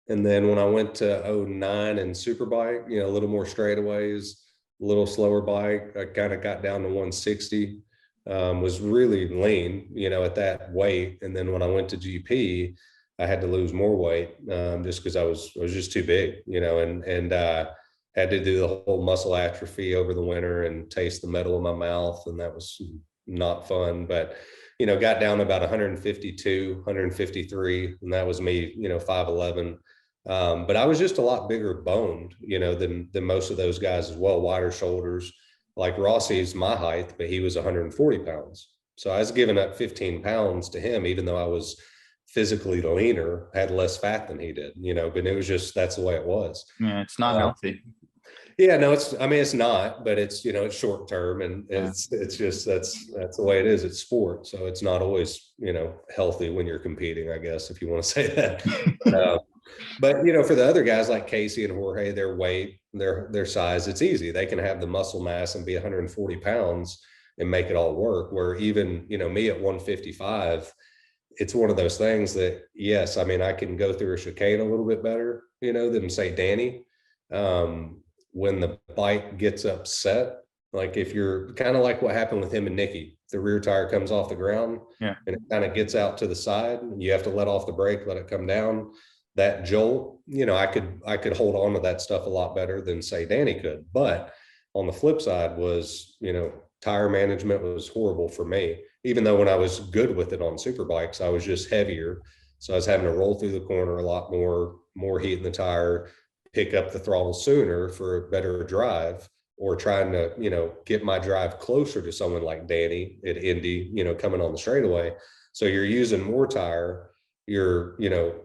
And then when I went to 09 and Superbike, a little more straightaways, a little slower bike, I kind of got down to 160, was really lean, at that weight. And then when I went to GP, I had to lose more weight, just because I was just too big, and had to do the whole muscle atrophy over the winter and taste the metal in my mouth. And that was not fun, but got down to about 152, 153, and that was me, 5'11". But I was just a lot bigger boned, than most of those guys as well, wider shoulders. Like Rossi's my height, but he was 140 pounds. So I was giving up 15 pounds to him, even though I was physically leaner, had less fat than he did, but it was just, that's the way it was.
Yeah, it's not healthy.
Yeah, no, I mean, it's not, but it's, it's short term, and it's just, that's the way it is. It's sport. So it's not always, healthy when you're competing, I guess, if you want to say that. But, for the other guys like Casey and Jorge, their weight, their size, it's easy. They can have the muscle mass and be 140 pounds and make it all work. Where even, me at 155, it's one of those things that, yes, I mean, I can go through a chicane a little bit better, than say Danny. When the bike gets upset, like if you're kind of like what happened with him and Nikki, the rear tire comes off the ground and it kind of gets out to the side, and you have to let off the brake, let it come down. That jolt, I could hold on to that stuff a lot better than say Danny could. But on the flip side was, tire management was horrible for me. Even though when I was good with it on super bikes, I was just heavier. So I was having to roll through the corner a lot more heat in the tire, pick up the throttle sooner for a better drive, or trying to, get my drive closer to someone like Danny at Indy, coming on the straightaway. So you're using more tire, you're,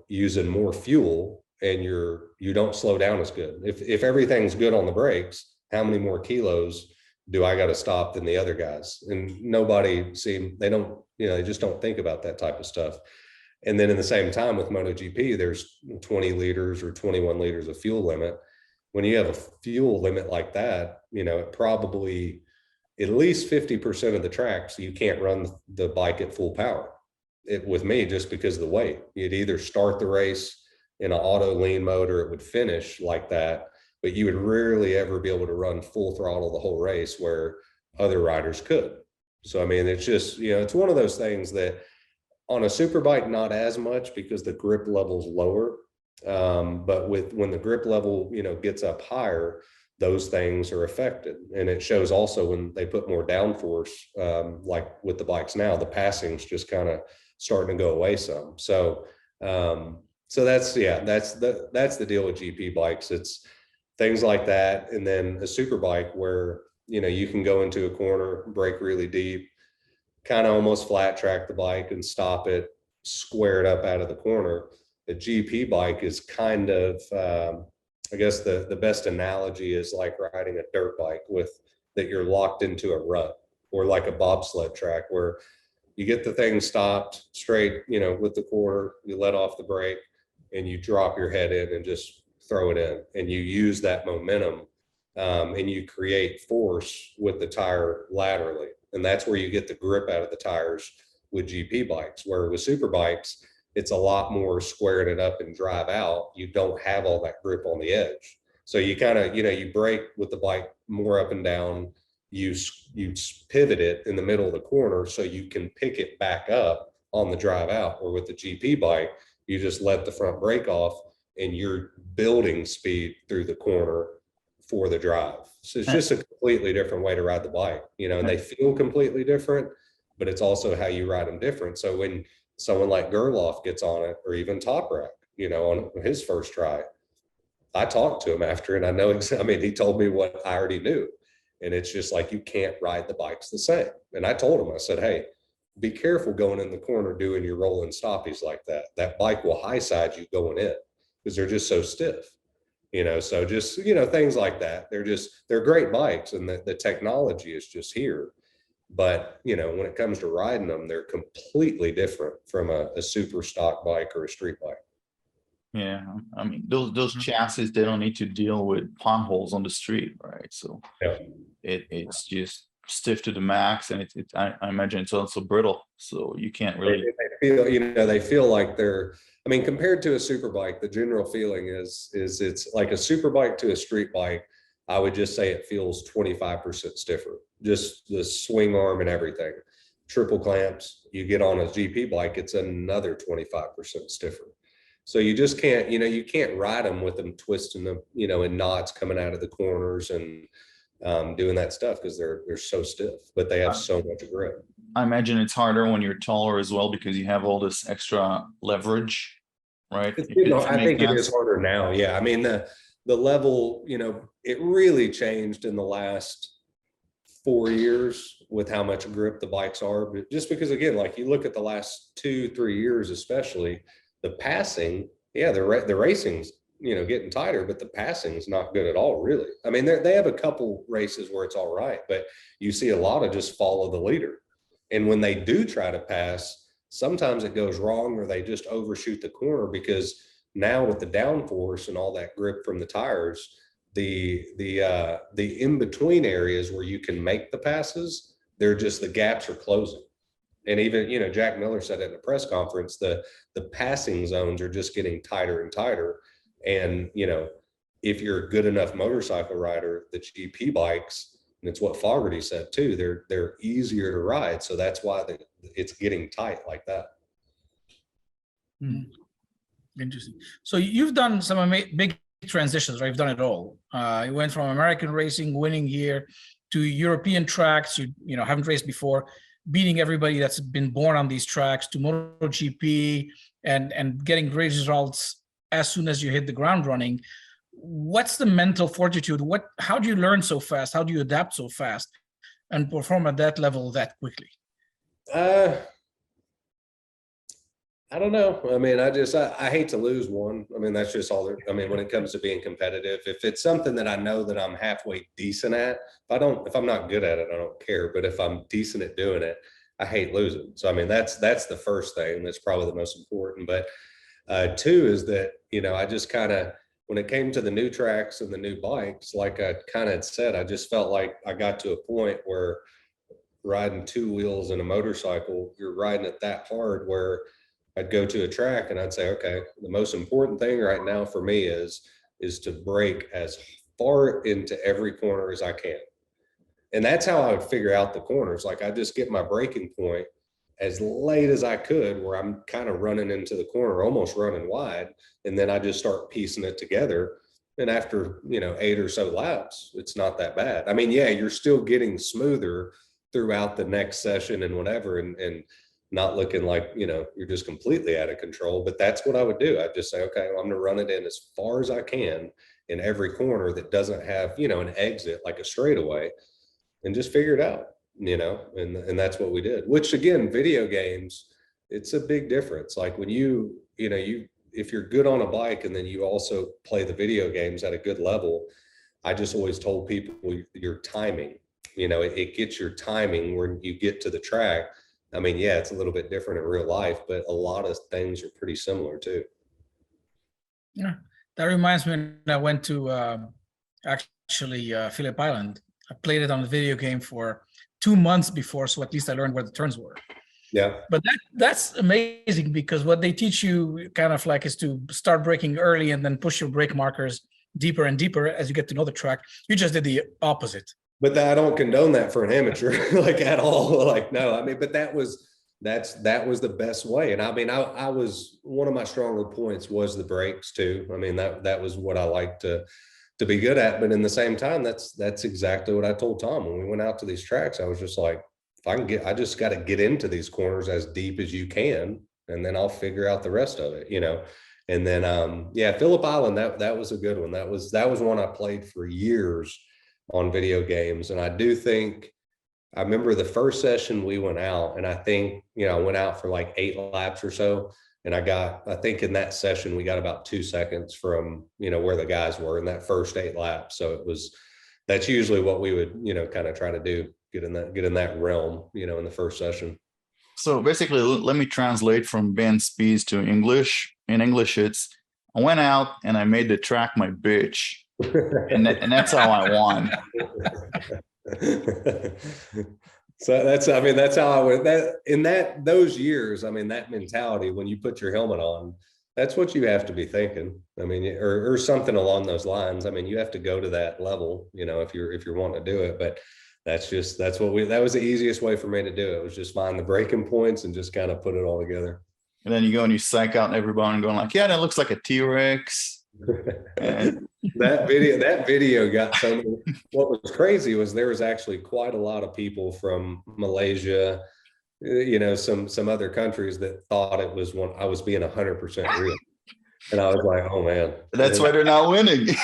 using more fuel, and you don't slow down as good. If everything's good on the brakes, how many more kilos do I got to stop than the other guys? And nobody they just don't think about that type of stuff. And then in the same time with MotoGP, there's 20 liters or 21 liters of fuel limit. When you have a fuel limit like that, it probably at least 50% of the tracks, you can't run the bike at full power. With me, just because of the weight, you'd either start the race in an auto lean mode or it would finish like that, but you would rarely ever be able to run full throttle the whole race where other riders could. So, I mean, it's just, it's one of those things that on a super bike, not as much because the grip level's lower. But when the grip level, gets up higher, those things are affected. And it shows also when they put more downforce, like with the bikes now, the passing's just kind of starting to go away some. So, that's the deal with GP bikes. It's things like that. And then a super bike where, you can go into a corner, brake really deep, kind of almost flat track the bike and stop it, square it up out of the corner. The GP bike is kind of, I guess the best analogy is like riding a dirt bike that you're locked into a rut, or like a bobsled track where you get the thing stopped straight, with the corner, you let off the brake and you drop your head in and just throw it in, and you use that momentum, and you create force with the tire laterally. And that's where you get the grip out of the tires with GP bikes, where with super bikes, it's a lot more squaring it up and drive out. You don't have all that grip on the edge. So you kind of, you brake with the bike more up and down, you pivot it in the middle of the corner so you can pick it back up on the drive out. Or with the GP bike, you just let the front brake off and you're building speed through the corner for the drive. So it's just a completely different way to ride the bike, and they feel completely different, but it's also how you ride them different. So when someone like Gerloff gets on it, or even Toprak, on his first try, I talked to him after, and I know, he told me what I already knew. And it's just like, you can't ride the bikes the same. And I told him, I said, hey, be careful going in the corner doing your rolling stoppies like that. That bike will high side you going in because they're just so stiff. So just, things like that. They're great bikes, and the technology is just here. But, when it comes to riding them, they're completely different from a super stock bike or a street bike.
Yeah, those chassis, they don't need to deal with potholes on the street, right? So it's just stiff to the max, and I imagine it's also brittle, so you can't really
they feel like they're, compared to a super bike, the general feeling is it's like a super bike to a street bike. I would just say it feels 25% stiffer, just the swing arm and everything. Triple clamps, you get on a GP bike, it's another 25% stiffer. So you just can't, you can't ride them with them twisting them, in knots coming out of the corners and doing that stuff, because they're so stiff, but they have so much grip.
I imagine it's harder when you're taller as well, because you have all this extra leverage, right?
I think it is harder now. Yeah. The level, it really changed in the last 4 years with how much grip the bikes are. But just because, again, like you look at the last 2-3 years, especially the passing, the racing's getting tighter, but the passing is not good at all, really. I mean, they have a couple races where it's all right, but you see a lot of just follow the leader. And when they do try to pass, sometimes it goes wrong or they just overshoot the corner, because now with the downforce and all that grip from the tires, the in-between areas where you can make the passes, the gaps are closing. And even, Jack Miller said at a press conference, the passing zones are just getting tighter and tighter. And, if you're a good enough motorcycle rider, the GP bikes, and it's what Fogarty said too, they're easier to ride. So that's why it's getting tight like that.
Interesting. So you've done some big transitions, right? You've done it all. You went from American racing, winning here, to European tracks. You haven't raced before, beating everybody that's been born on these tracks, to MotoGP and getting great results as soon as you hit the ground running. What's the mental fortitude? How do you learn so fast? How do you adapt so fast and perform at that level that quickly?
I don't know. I mean, I hate to lose one. I mean, that's just all there. I mean, when it comes to being competitive, if it's something that I know that I'm halfway decent at, if I'm not good at it, I don't care. But if I'm decent at doing it, I hate losing. So, I mean, that's the first thing. That's probably the most important. But two is that, I just kind of, when it came to the new tracks and the new bikes, like I kind of said, I just felt like I got to a point where riding two wheels in a motorcycle, you're riding it that hard where I'd go to a track and I'd say, okay, the most important thing right now for me is to brake as far into every corner as I can. And that's how I would figure out the corners. Like I just get my braking point as late as I could, where I'm kind of running into the corner, almost running wide. And then I just start piecing it together. And after, 8 or so laps, it's not that bad. I mean, yeah, you're still getting smoother throughout the next session and whatever, and not looking like, you're just completely out of control. But that's what I would do. I'd just say, okay, well, I'm going to run it in as far as I can in every corner that doesn't have, an exit, like a straightaway, and just figure it out, and that's what we did. Which again, video games, it's a big difference. Like when if you're good on a bike and then you also play the video games at a good level, I just always told people your timing, it gets your timing when you get to the track. I mean, yeah, it's a little bit different in real life, but a lot of things are pretty similar too.
Yeah, that reminds me when I went to Phillip Island. I played it on the video game for 2 months before, so at least I learned where the turns were.
Yeah.
But that's amazing, because what they teach you kind of like is to start braking early and then push your brake markers deeper and deeper as you get to know the track. You just did the opposite.
But I don't condone that for an amateur, like at all. Like, no, I mean, but that was the best way. And I mean, I was, one of my stronger points was the brakes too. I mean, that was what I liked to be good at. But in the same time, that's exactly what I told Tom when we went out to these tracks. I was just like, I just got to get into these corners as deep as you can, and then I'll figure out the rest of it, And then, Phillip Island, that was a good one. That was one I played for years on video games. And I do think, I remember the first session we went out, and I think, I went out for like 8 laps or so. And I think in that session, we got about 2 seconds from, where the guys were in that first 8 laps. So that's usually what we would, kind of try to do, get in that realm, in the first session.
So basically, let me translate from Ben Spies to English. In English, it's, I went out and I made the track my bitch. and that's how I won.
So that's how I went. Those years, I mean, that mentality, when you put your helmet on, that's what you have to be thinking. I mean, or something along those lines. I mean, you have to go to that level, if you're wanting to do it. But that was the easiest way for me to do it. It was just find the breaking points and just kind of put it all together.
And then you go and you psych out everybody and going like, yeah, that looks like a T-Rex. And
that video got so many. What was crazy was there was actually quite a lot of people from Malaysia, some other countries that thought it was I was being 100% real. And I was like, oh man,
that's why they're not winning.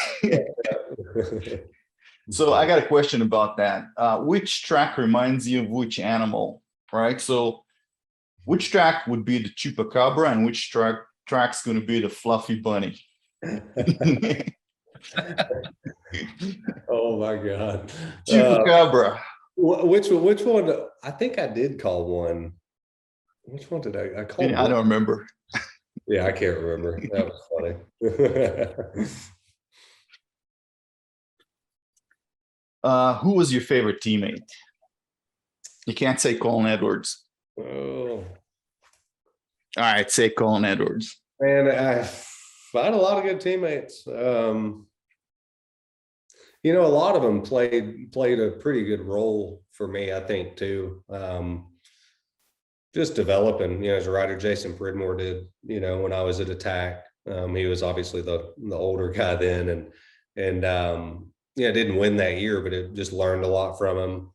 So I got a question about that. Which track reminds you of which animal, right? So which track would be the chupacabra and which track's going to be the fluffy bunny?
Oh my God.
Chupacabra.
Which one? I think I did call one. Which one did I called?
I don't remember.
Yeah, I can't remember. That was funny.
Who was your favorite teammate? You can't say Colin Edwards.
Oh
All right, say Colin Edwards.
man, I had a lot of good teammates. You know, a lot of them played a pretty good role for me, I think, too. Just developing, you know, as a rider, Jason Pridmore did, you know, when I was at Attack. He was obviously the older guy then, and yeah, didn't win that year, but it just learned a lot from him.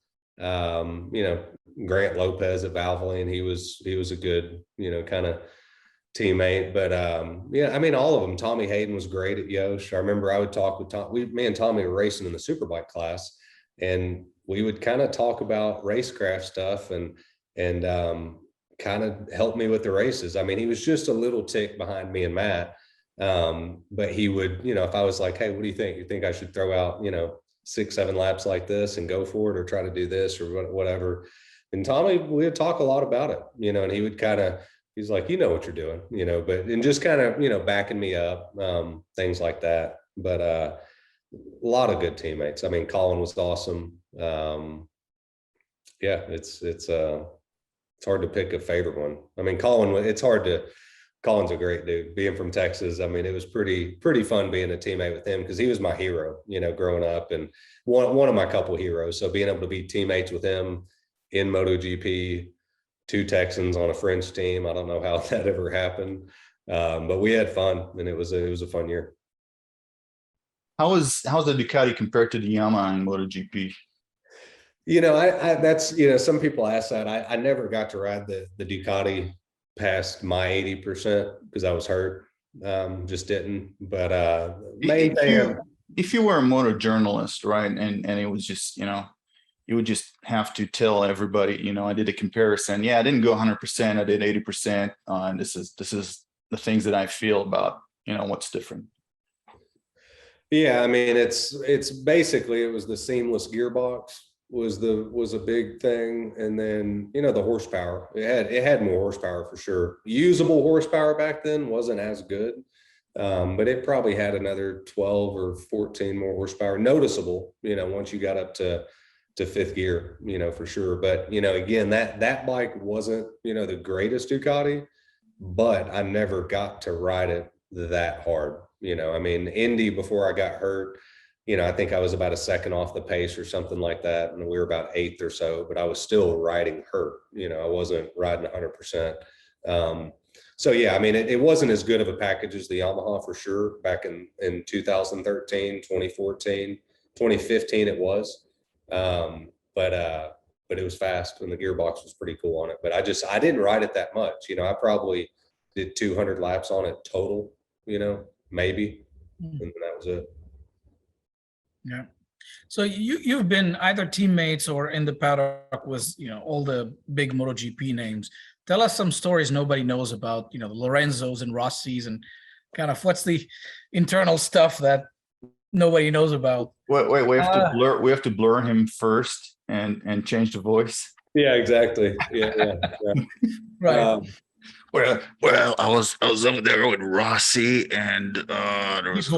You know, Grant Lopez at Valvoline, he was a good, you know, kind of teammate. But yeah, I mean, all of them. Tommy Hayden was great at Yosh. I remember I would talk with Tom. Me and Tommy were racing in the Superbike class, and we would kind of talk about racecraft stuff and kind of help me with the races. I mean, he was just a little tick behind me and Matt. But he would, you know, if I was like, hey, what do you think? You think I should throw out, you know, 6-7 laps like this and go for it, or try to do this or whatever? And Tommy, we would talk a lot about it, you know, and he would he's like, you know what you're doing, you know, and just kind of, you know, backing me up, things like that. But a lot of good teammates. I mean, Colin was awesome. Yeah, it's hard to pick a favorite one. I mean, Colin's a great dude. Being from Texas, I mean, it was pretty fun being a teammate with him, because he was my hero, you know, growing up, and one of my couple heroes. So being able to be teammates with him in MotoGP, 2 Texans on a French team, I don't know how that ever happened, but we had fun, and it was a fun year.
How's the Ducati compared to the Yamaha in MotoGP?
You know, I that's, you know, some people ask that. I never got to ride the Ducati past my 80% because I was hurt. Just didn't. But main thing,
if you were a motor journalist, right, and it was just, you know, you would just have to tell everybody, you know, I did a comparison. Yeah, I didn't go 100%. I did 80%. And this is the things that I feel about, you know, what's different.
yeah, I mean, it's basically, it was the seamless gearbox was a big thing, and then, you know, the horsepower. It had more horsepower for sure. Usable horsepower back then wasn't as good, but it probably had another 12 or 14 more horsepower, noticeable, you know, once you got up to 5th gear, you know, for sure. But, you know, again, that bike wasn't, you know, the greatest Ducati, but I never got to ride it that hard. You know, I mean, Indy, before I got hurt, you know, I think I was about a second off the pace or something like that, and we were about 8th or so, but I was still riding hurt. You know, I wasn't riding 100%. So yeah, I mean, it wasn't as good of a package as the Yamaha for sure back in 2013, 2014, 2015 it was. But it was fast, and the gearbox was pretty cool on it. But I didn't ride it that much. You know, I probably did 200 laps on it total, you know, maybe, and that was it.
Yeah. So you've been either teammates or in the paddock with, you know, all the big MotoGP names. Tell us some stories nobody knows about, you know, the Lorenzos and Rossi's, and kind of what's the internal stuff that nobody knows about.
Wait, we have to blur him first and change the voice.
Yeah, exactly. Yeah.
Right.
Well, I was over there with Rossi, and there was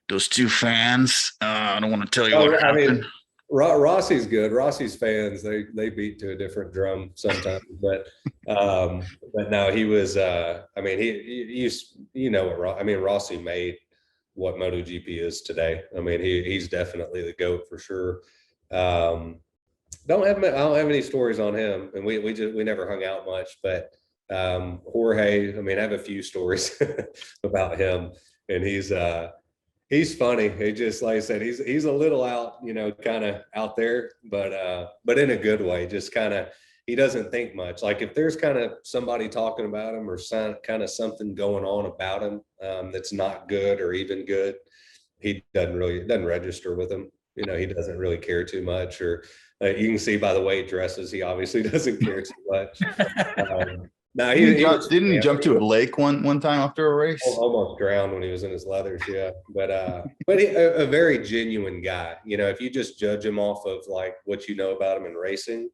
those 2 fans. I don't want to tell you what happened. I mean,
Rossi's good. Rossi's fans, they beat to a different drum sometimes, but no, he was. I mean, he you know what? I mean, Rossi made what MotoGP is today. I mean, he's definitely the GOAT for sure. I don't have any stories on him, and we never hung out much, but Jorge, I mean, I have a few stories about him, and he's funny. He just, like I said, he's a little out, you know, kind of out there, but in a good way. Just kind of, he doesn't think much. Like if there's kind of somebody talking about him or kind of something going on about him that's not good or even good, he doesn't register with him. You know, he doesn't really care too much. Or you can see by the way he dresses, he obviously doesn't care too much. No,
Didn't he jump to a lake one time after a race?
almost drowned when he was in his leathers. Yeah, but a very genuine guy. You know, if you just judge him off of like what you know about him in racing,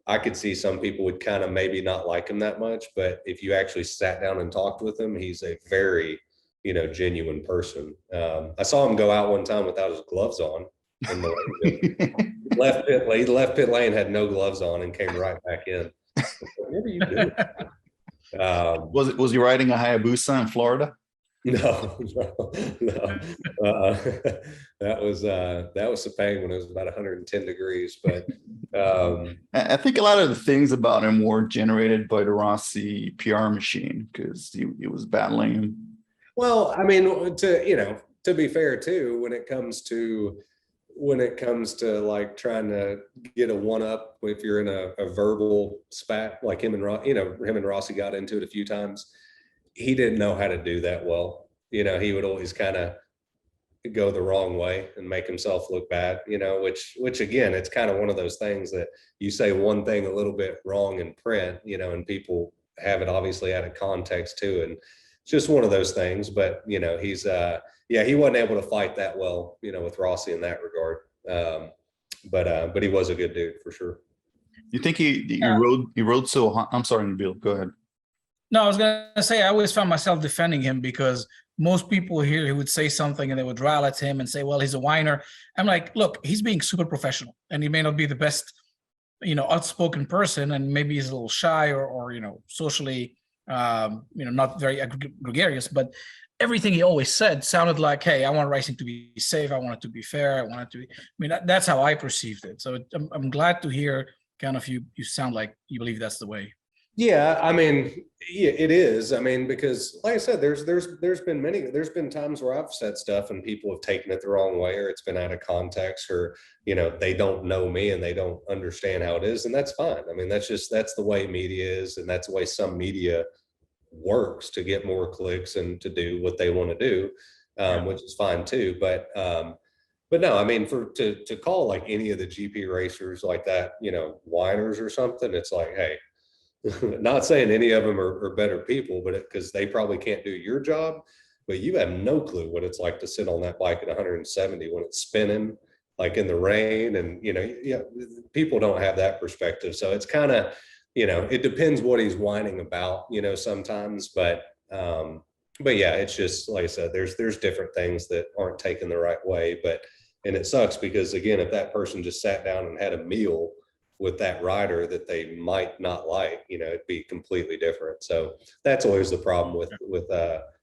I could see some people would kind of maybe not like him that much. But if you actually sat down and talked with him, he's a very, genuine person. I saw him go out one time without his gloves on in the left pit lane, had no gloves on, and came right back in. What are you doing?
Was he riding a Hayabusa in Florida?
No. That was Sepang when it was about 110 degrees. But
I think a lot of the things about him were generated by the Rossi PR machine because he was battling him.
Well, I mean, to be fair too, when it comes to like trying to get a one up, if you're in a verbal spat, like him and Rossi got into it a few times. He didn't know how to do that well. He would always kind of go the wrong way and make himself look bad, which again, it's kind of one of those things that you say one thing a little bit wrong in print, and people have it obviously out of context too. And it's just one of those things, but he's he wasn't able to fight that well, with Rossi in that regard. But he was a good dude for sure.
You think he rode so hot? I'm sorry, Nabil, go ahead.
No, I was gonna say I always found myself defending him because most people here who would say something and they would rally at him and say, "Well, he's a whiner." I'm like, look, he's being super professional, and he may not be the best, outspoken person, and maybe he's a little shy or socially, not very gregarious. But everything he always said sounded like, "Hey, I want racing to be safe. I want it to be fair. I want it to be." I mean, that's how I perceived it. So I'm glad to hear kind of you sound like you believe that's the way.
Yeah, I mean, it is. I mean, because like I said, there's been times where I've said stuff and people have taken it the wrong way, or it's been out of context, or they don't know me and they don't understand how it is, and that's fine. I mean, that's the way media is, and that's the way some media works to get more clicks and to do what they want to do, which is fine too. But no, I mean, to call like any of the GP racers like that, whiners or something, it's like, hey. Not saying any of them are better people, but because they probably can't do your job, but you have no clue what it's like to sit on that bike at 170 when it's spinning, like in the rain, and people don't have that perspective. So it's kind of, it depends what he's whining about, sometimes, but yeah, it's just like I said, there's different things that aren't taken the right way, and it sucks because again, if that person just sat down and had a meal with that rider that they might not like, it'd be completely different. So that's always the problem with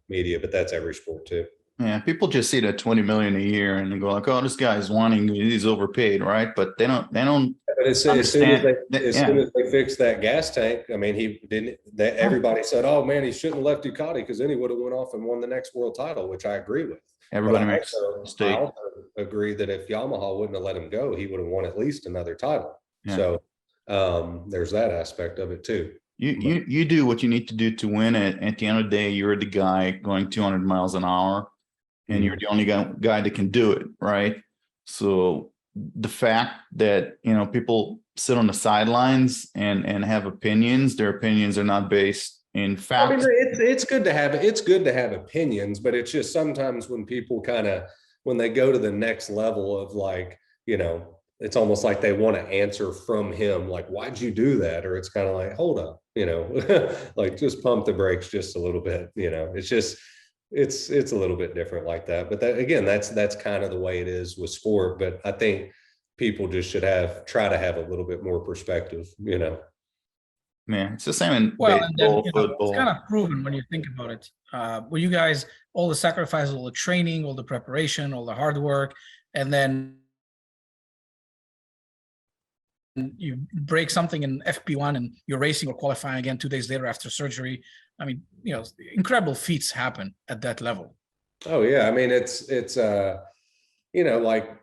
media, but that's every sport too.
Yeah, people just see that 20 million a year and they go like, "Oh, this guy's wanting, he's overpaid," right? But they don't.
But as soon as they fix that gas tank, I mean, he didn't. Everybody said, "Oh man, he shouldn't have left Ducati because then he would have went off and won the next world title," which I agree with.
Everybody makes a mistake.
I also agree that if Yamaha wouldn't have let him go, he would have won at least another title. Yeah. So there's that aspect of it too.
You do what you need to do to win it. At the end of the day, you're the guy going 200 miles an hour, and you're the only guy that can do it, right? So the fact that people sit on the sidelines and have opinions, their opinions are not based in fact.
I mean, it's good to have opinions, but it's just sometimes when people when they go to the next level of like, it's almost like they want to answer from him, like, "Why'd you do that?" Or it's kind of like, "Hold up, like just pump the brakes just a little bit." It's just, it's a little bit different like that. But that, again, that's kind of the way it is with sport. But I think people just should try to have a little bit more perspective, Yeah,
it's the same in baseball, football.
It's kind of proven when you think about it. Well, you guys, all the sacrifices, all the training, all the preparation, all the hard work, and then you break something in FP1 and you're racing or qualifying again 2 days later after surgery. I mean, incredible feats happen at that level.
Oh yeah. I mean, it's like,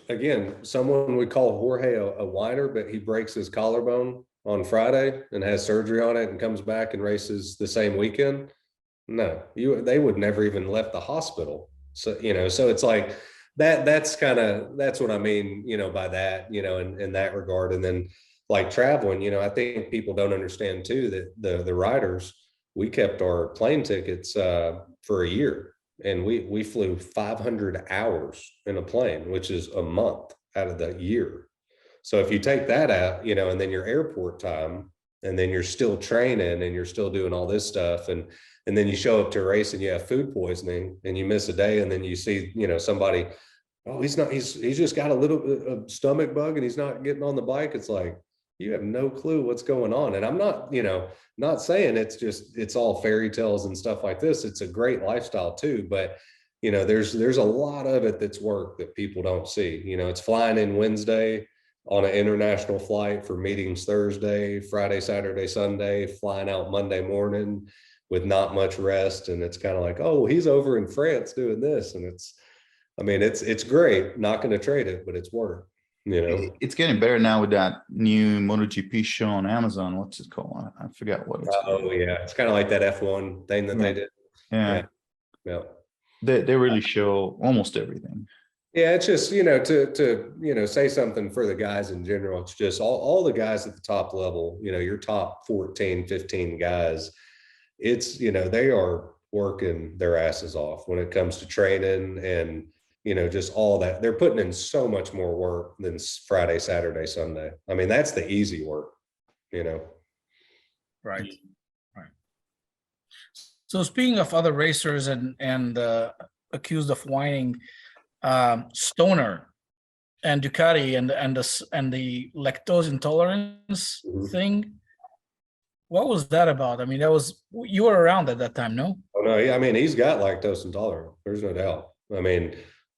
again, someone would call Jorge a whiner, but he breaks his collarbone on Friday and has surgery on it and comes back and races the same weekend. No, they would never even left the hospital. So, so it's like, that's what I mean, by that, in that regard. And then, like traveling, I think people don't understand too that the riders, we kept our plane tickets for a year, and we flew 500 hours in a plane, which is a month out of the year. So if you take that out, and then your airport time, and then you're still training and you're still doing all this stuff, and then you show up to a race and you have food poisoning and you miss a day, and then you see, somebody, oh, he's just got a little bit of stomach bug and he's not getting on the bike. It's like, you have no clue what's going on. And I'm not, not saying it's all fairy tales and stuff like this. It's a great lifestyle too, but there's a lot of it that's work that people don't see. It's flying in Wednesday on an international flight for meetings Thursday, Friday, Saturday, Sunday, flying out Monday morning with not much rest. And it's kind of like, oh, he's over in France doing this. And it's great. Not going to trade it, but it's work.
It's getting better now with that new MotoGP show on Amazon. What's it called? I forgot what it's called.
Oh yeah, it's kind of like that F1 thing that they did.
Yeah. They really show almost everything.
Yeah, it's just to say something for the guys in general. It's just all the guys at the top level. Your top 14, 15 guys. It's they are working their asses off when it comes to training and. Just all that. They're putting in so much more work than Friday, Saturday, Sunday. That's the easy work,
Right. So speaking of other racers and accused of whining, Stoner and Ducati and the lactose intolerance thing. What was that about? You were around at that time, no?
Oh no, he's got lactose intolerant. There's no doubt.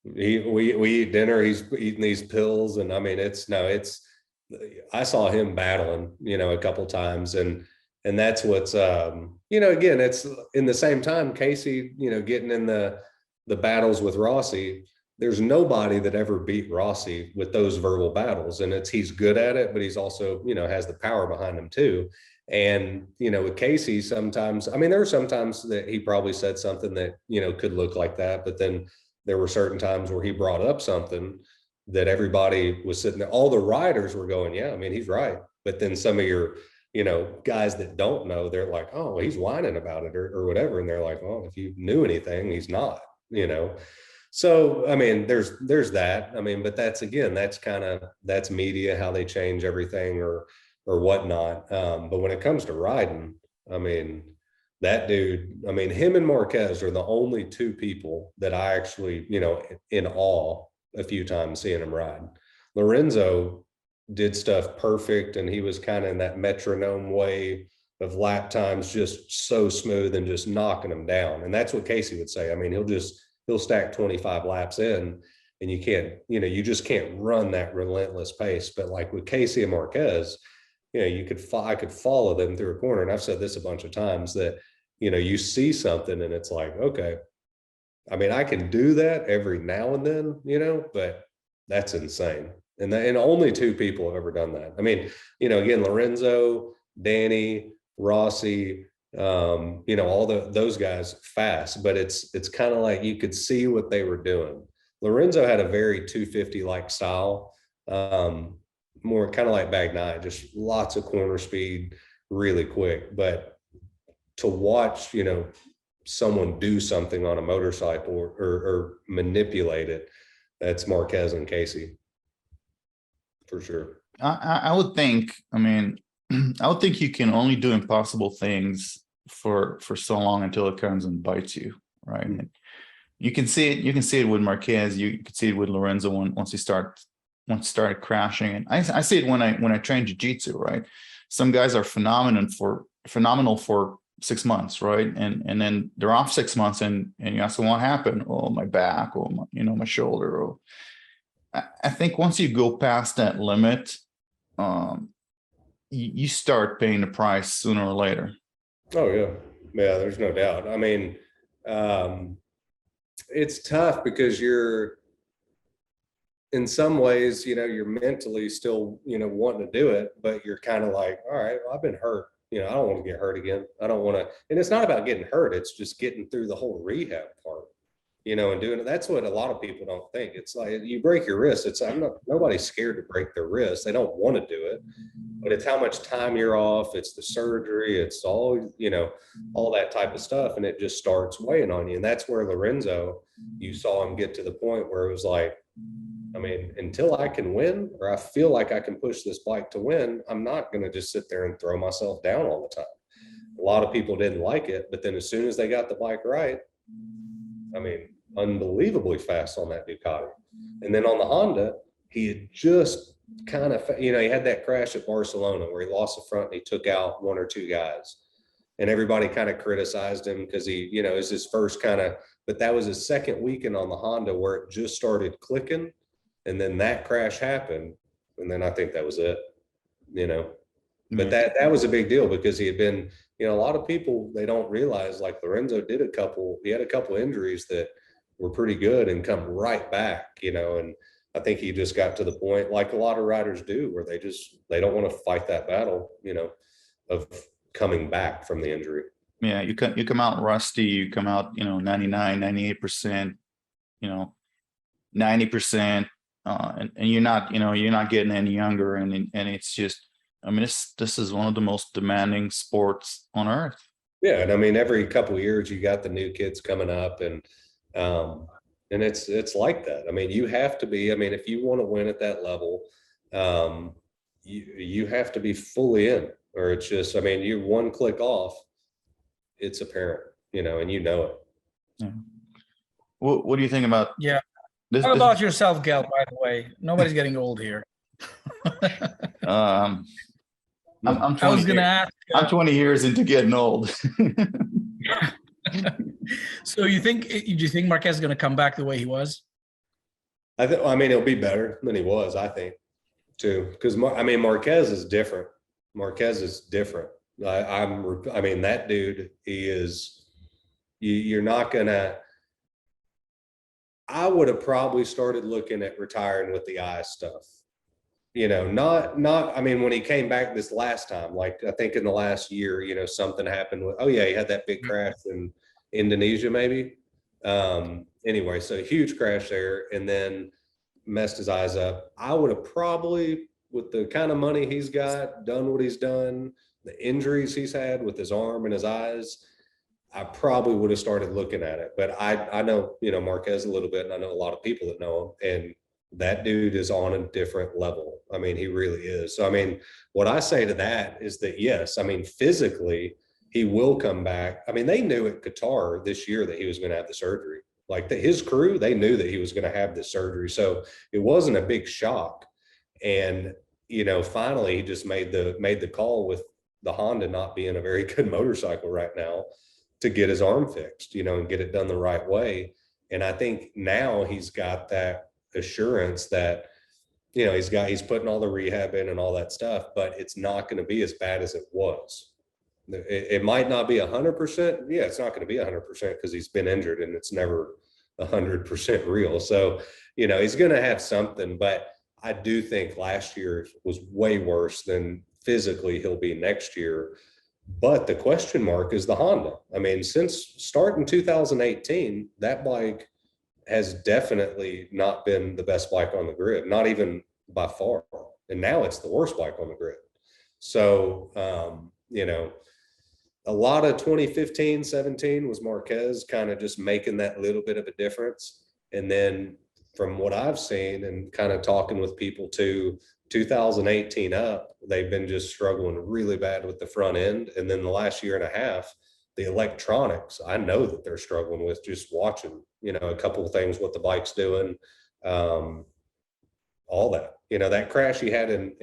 We eat dinner, he's eating these pills, and I saw him battling, a couple times, and that's what's again, it's in the same time, Casey, getting in the battles with Rossi. There's nobody that ever beat Rossi with those verbal battles, and he's good at it, but he's also, has the power behind him too. And, with Casey, sometimes, there are some times that he probably said something that, could look like that, but then there were certain times where he brought up something that everybody was sitting there. All the riders were going, yeah, he's right. But then some of your, guys that don't know, they're like, oh, he's whining about it or whatever. And they're like, well, if you knew anything, he's not, So, there's that. But that's media, how they change everything or whatnot. But when it comes to riding, that dude, him and Marquez are the only two people that I actually, in awe a few times seeing him ride. Lorenzo did stuff perfect, and he was kind of in that metronome way of lap times, just so smooth and just knocking them down. And that's what Casey would say. He'll stack 25 laps in, and you can't, you just can't run that relentless pace. But like with Casey and Marquez, I could follow them through a corner. And I've said this a bunch of times that, you see something and it's like, okay, I can do that every now and then, but that's insane. And only two people have ever done that. Again, Lorenzo, Danny, Rossi, all those guys fast, but it's kind of like you could see what they were doing. Lorenzo had a very 250 like style, more kind of like Bagnaia, just lots of corner speed, really quick. But to watch, someone do something on a motorcycle or manipulate it, that's Marquez and Casey, for sure.
I would think, I would think you can only do impossible things for so long until it comes and bites you, right? And you can see it with Marquez, you can see it with Lorenzo once he started crashing. And I see it when I train jiu-jitsu, right? Some guys are phenomenal for 6 months, right? And then they're off 6 months, and you ask them what happened. Oh, my back, or my shoulder. Or I think once you go past that limit, you start paying the price sooner or later.
Oh yeah, there's no doubt. It's tough because you're, in some ways, you're mentally still, wanting to do it, but you're kind of like, all right, well, I've been hurt. I don't want to get hurt again. I don't want to, and it's not about getting hurt. It's just getting through the whole rehab part, and doing it. That's what a lot of people don't think. It's like you break your wrist. Nobody's scared to break their wrist. They don't want to do it. but it's how much time you're off. It's the surgery. It's all, all that type of stuff. And it just starts weighing on you. And that's where Lorenzo, you saw him get to the point where it was like, I mean, until I can win, or I feel like I can push this bike to win, I'm not going to just sit there and throw myself down all the time. A lot of people didn't like it, but then as soon as they got the bike right, I mean, unbelievably fast on that Ducati. And then on the Honda, he had just kind of, he had that crash at Barcelona where he lost the front and he took out one or two guys. And everybody kind of criticized him because he, it was his first but that was his second weekend on the Honda where it just started clicking. And then that crash happened. And then I think that was it, But that was a big deal because he had been, a lot of people, they don't realize, like Lorenzo he had a couple injuries that were pretty good and come right back, and I think he just got to the point, like a lot of riders do, where they don't want to fight that battle, of coming back from the injury.
Yeah, you come out rusty, you come out, 99, 98%, 90%, and you're not getting any younger, and it's just, I mean, this is one of the most demanding sports on earth.
Yeah, and I mean, every couple of years you got the new kids coming up, and it's like that. I mean, you have to be. I mean, if you want to win at that level, you have to be fully in, or it's just. I mean, you're one click off, it's apparent, and you know it.
Yeah. What do you think about?
Yeah. How about yourself, Gel? By the way, nobody's getting old here.
I'm 20
I was going to ask.
I'm 20 years into getting old.
So do you think Marquez is going to come back the way he was?
I mean, he'll be better than he was, I think, too. Because, Marquez is different. I mean, that dude, he is, you're not going to, I would have probably started looking at retiring with the eye stuff. I mean, when he came back this last time, like I think in the last year, something happened with, he had that big crash in Indonesia, maybe. Anyway, so huge crash there, and then messed his eyes up. I would have probably, with the kind of money he's got, done what he's done, the injuries he's had with his arm and his eyes, I probably would have started looking at it. But I know, Marquez a little bit, and I know a lot of people that know him, and that dude is on a different level. I mean, he really is. So, I mean, what I say to that is that, yes, I mean, physically, he will come back. I mean, they knew at Qatar this year that he was going to have the surgery. Like his crew, they knew that he was going to have this surgery. So it wasn't a big shock. And, finally, he just made the call with the Honda not being a very good motorcycle right now to get his arm fixed, and get it done the right way. And I think now he's got that assurance that he's putting all the rehab in and all that stuff, but it's not going to be as bad as it was. It might not be 100%. Yeah, it's not going to be 100% because he's been injured and it's never 100% real. So he's going to have something, but I do think last year was way worse than physically he'll be next year. But the question mark is the Honda. I mean, since starting 2018, that bike has definitely not been the best bike on the grid, not even by far. And now it's the worst bike on the grid. So, a lot of 2015, 17 was Marquez kind of just making that little bit of a difference. And then from what I've seen and kind of talking with people too, 2018 up, they've been just struggling really bad with the front end. And then the last year and a half, the electronics, I know that they're struggling with, just watching, a couple of things, what the bike's doing, all that. That crash he had in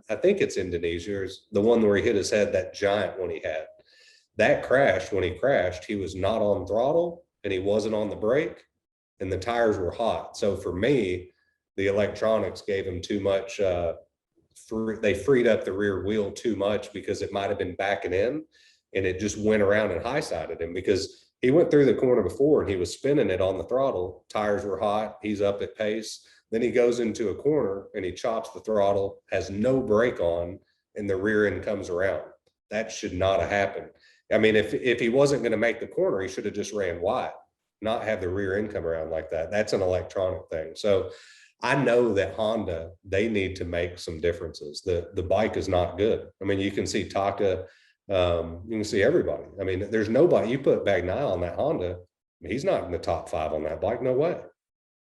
I think it's Indonesia, is the one where he hit his head, that giant one he had. That crash, when he crashed, he was not on throttle and he wasn't on the brake and the tires were hot. So for me, the electronics gave him too much, they freed up the rear wheel too much because it might have been backing in, and it just went around and high-sided him because he went through the corner before and he was spinning it on the throttle. Tires were hot. He's up at pace. Then he goes into a corner and he chops the throttle, has no brake on, and the rear end comes around. That should not have happened. I mean, if he wasn't going to make the corner, he should have just ran wide, not have the rear end come around like that. That's an electronic thing. So I know that Honda, they need to make some differences. The bike is not good. I mean, you can see Taka, you can see everybody. I mean, there's nobody, you put Bagnaia on that Honda, he's not in the top 5 on that bike, no way.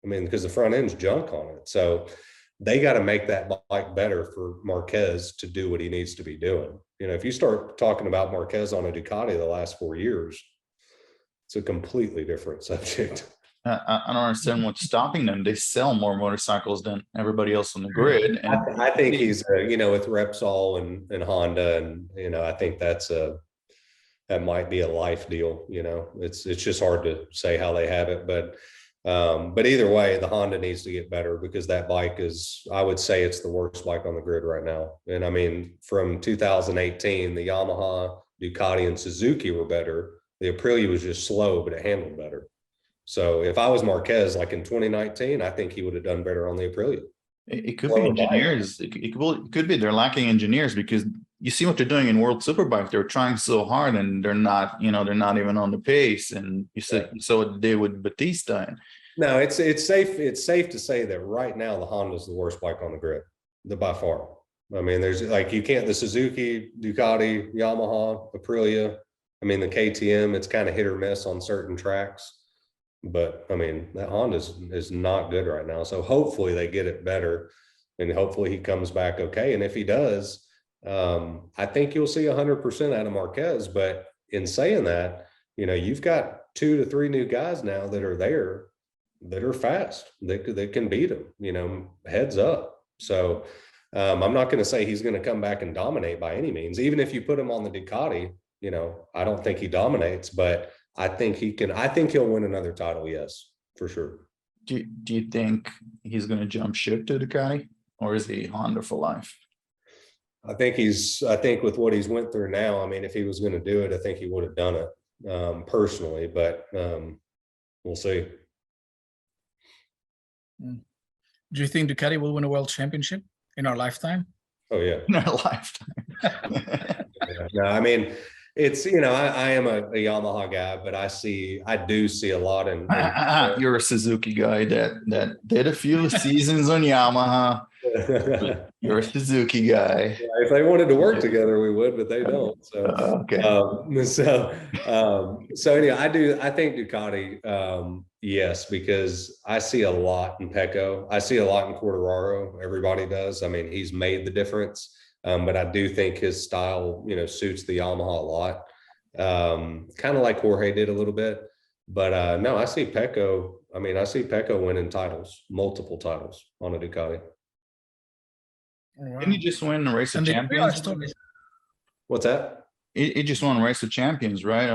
I mean, because the front end's junk on it. So they got to make that bike better for Marquez to do what he needs to be doing. You know, if you start talking about Marquez on a Ducati the last 4 years, it's a completely different subject.
I don't understand what's stopping them. They sell more motorcycles than everybody else on the grid. And
I think he's, you know, with Repsol and Honda, and, you know, I think that might be a life deal. You know, it's just hard to say how they have it, but either way, the Honda needs to get better, because that bike is, I would say it's the worst bike on the grid right now. And I mean, from 2018, the Yamaha, Ducati, and Suzuki were better. The Aprilia was just slow, but it handled better. So if I was Marquez, like in 2019, I think he would have done better on the Aprilia.
it could be engineers. It could be they're lacking engineers, because you see what they're doing in World Superbike. They're trying so hard and they're not, you know, they're not even on the pace. And you said, so what they did with Batista.
No, it's safe to say that right now the Honda is the worst bike on the grid, by far. I mean, there's like, you can't, the Suzuki, Ducati, Yamaha, Aprilia, I mean, the KTM, it's kind of hit or miss on certain tracks. But I mean, that Honda is not good right now. So hopefully they get it better, and hopefully he comes back okay. And if he does, I think you'll see 100% out of Marquez. But in saying that, you know, you've got 2 to 3 new guys now that are there that are fast. They can beat him, you know, heads up. So I'm not going to say he's going to come back and dominate by any means. Even if you put him on the Ducati, you know, I don't think he dominates, but I think he can. I think he'll win another title. Yes, for sure.
Do you think he's going to jump ship to Ducati, or is he Honda for life?
I think with what he's went through now, I mean, if he was going to do it, I think he would have done it personally, but we'll see.
Do you think Ducati will win a world championship in our lifetime?
Oh yeah.
In our lifetime.
No, I mean, it's, you know, I am a Yamaha guy, but I do see a lot in
you're a Suzuki guy that did a few seasons on Yamaha. You're a Suzuki guy.
If they wanted to work together, we would, but they don't. So
okay.
So anyway, I think Ducati, yes, because I see a lot in Pecco. I see a lot in Quartararo. Everybody does. I mean, he's made the difference. But I do think his style, you know, suits the Yamaha a lot. Kind of like Jorge did a little bit. But no, I see Pecco. I mean, I see Pecco winning titles, multiple titles on a Ducati.
Wow. Didn't he just win the Race of Champions?
What's that?
He just won Race of Champions, right?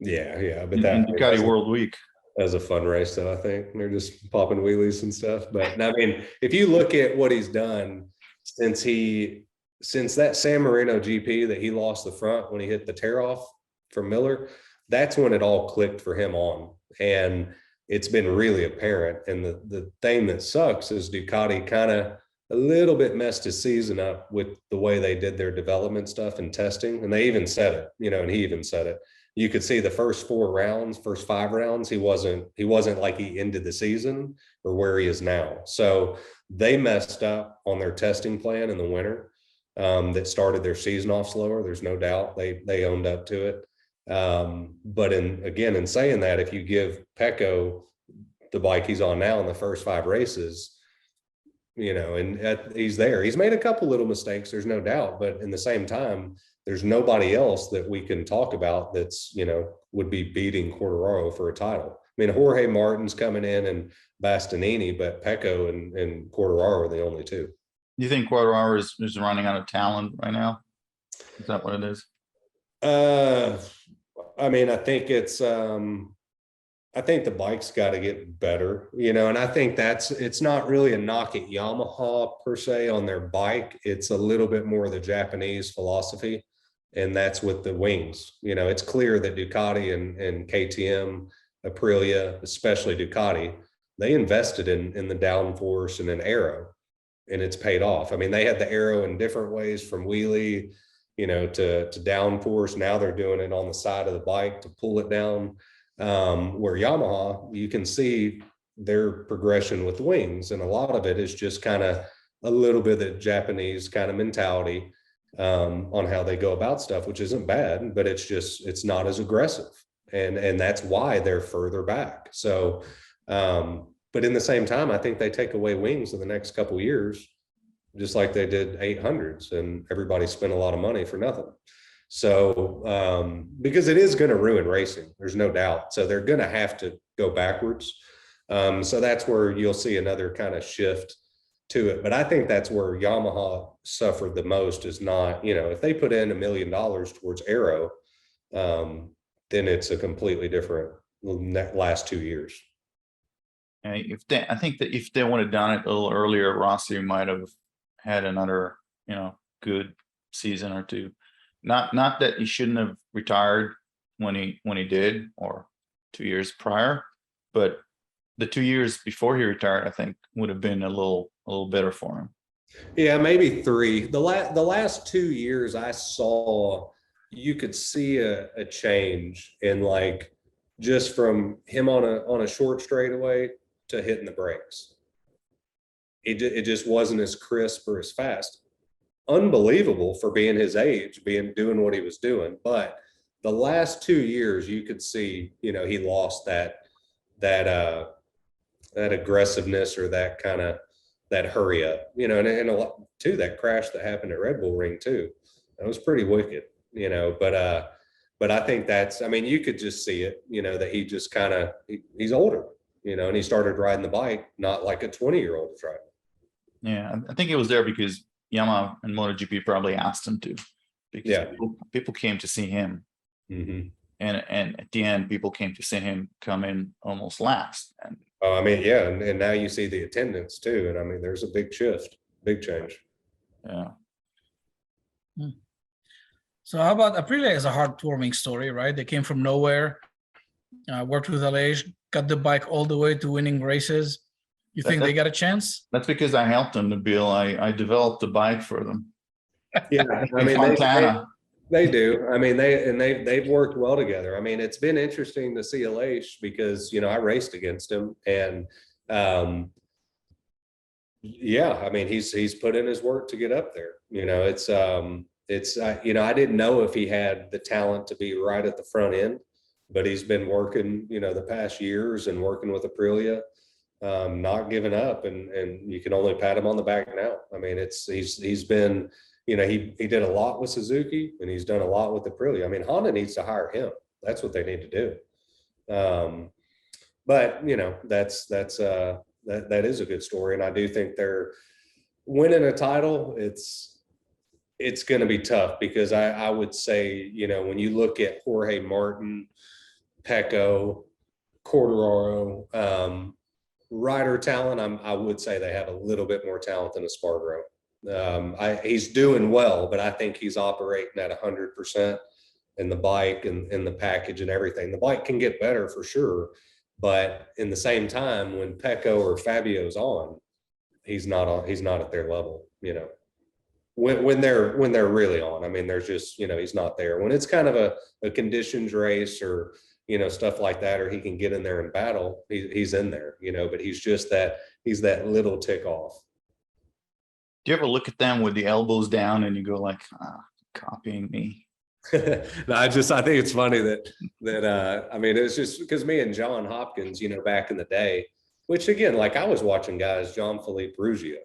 Yeah. But
that Ducati World Week.
That was a fun race, though. I think they're just popping wheelies and stuff. But I mean, if you look at what he's done since that San Marino GP that he lost the front when he hit the tear off from Miller, that's when it all clicked for him on. And it's been really apparent. And the thing that sucks is Ducati kind of a little bit messed his season up with the way they did their development stuff and testing. And they even said it, you know, and he even said it. You could see the first 5 rounds, he wasn't like he ended the season or where he is now. So they messed up on their testing plan in the winter that started their season off slower. There's no doubt they owned up to it. But in saying that, if you give Pecco the bike he's on now in the first 5 races, you know, and he's there. He's made a couple little mistakes, there's no doubt, but in the same time, there's nobody else that we can talk about that's, you know, would be beating Quartararo for a title. I mean, Jorge Martin's coming in and Bastianini, but Pecco and Quartararo are the only two.
Do you think Quartararo is running out of talent right now? Is that what it is?
I mean, I think it's I think the bike's got to get better, you know, and I think it's not really a knock at Yamaha per se on their bike. It's a little bit more of the Japanese philosophy, and that's with the wings. You know, it's clear that Ducati and KTM, Aprilia, especially Ducati, they invested in the downforce and an aero, and it's paid off. I mean, they had the aero in different ways, from wheelie, you know, to downforce. Now they're doing it on the side of the bike to pull it down. Where Yamaha, you can see their progression with wings. And a lot of it is just kind of a little bit of the Japanese kind of mentality on how they go about stuff, which isn't bad, but it's not as aggressive. And that's why they're further back. So, but in the same time, I think they take away wings in the next couple of years, just like they did 800s, and everybody spent a lot of money for nothing. So, because it is going to ruin racing, there's no doubt. So they're going to have to go backwards. So that's where you'll see another kind of shift to it. But I think that's where Yamaha suffered the most, is not, if they put in $1 million towards aero, then it's a completely different last 2 years.
And I think that if they would have done it a little earlier, Rossi might have had another, good season or two. Not that he shouldn't have retired when he did, or 2 years prior, but the 2 years before he retired, I think, would have been a little better for him.
Yeah, maybe 3. The last 2 years I saw, you could see a change in, like, just from him on a short straightaway to hitting the brakes. It just wasn't as crisp or as fast. Unbelievable for being his age, doing what he was doing. But the last 2 years, you could see, he lost that aggressiveness, or that kind of that hurry up, and a lot too, that crash that happened at Red Bull Ring too. That was pretty wicked, but I think you could just see it, that he just he's older, and he started riding the bike, not like a 20-year-old is riding.
Yeah, I think it was there because Yamaha and MotoGP probably asked him to, because people came to see him.
Mm-hmm.
And at the end, people came to see him come in almost last. And
and now you see the attendance too, and there's a big shift, big change.
Yeah.
So how about Aprilia? Is a heartwarming story, right? They came from nowhere, worked with Aleix, got the bike all the way to winning races. You think they got a chance?
That's because I helped them to build. I developed the bike for them.
Yeah,
Fontana.
They do. They've worked well together. It's been interesting to see Aleix, because I raced against him, and he's put in his work to get up there. I didn't know if he had the talent to be right at the front end, but he's been working, the past years, and working with Aprilia, not giving up, and you can only pat him on the back now. He's been. He did a lot with Suzuki, and he's done a lot with Aprilia. Honda needs to hire him. That's what they need to do. But that is a good story, and I do think they're winning a title. It's going to be tough, because I would say, when you look at Jorge Martin, Pecco, Quartararo, rider talent, I would say they have a little bit more talent than Espargaro. He's doing well, but I think he's operating at 100% in the bike and in the package and everything. The bike can get better for sure, but in the same time, when Pecco or Fabio's on, he's not at their level. When they're really on, there's just, he's not there. When it's kind of a conditions race, or stuff like that, or he can get in there and battle, he's in there. But he's that little tick off.
Do you ever look at them with the elbows down and you go like, copying me?
No, I think it's funny that it's just because me and John Hopkins, back in the day, which again, like, I was watching guys, Jean-Philippe Ruggiero,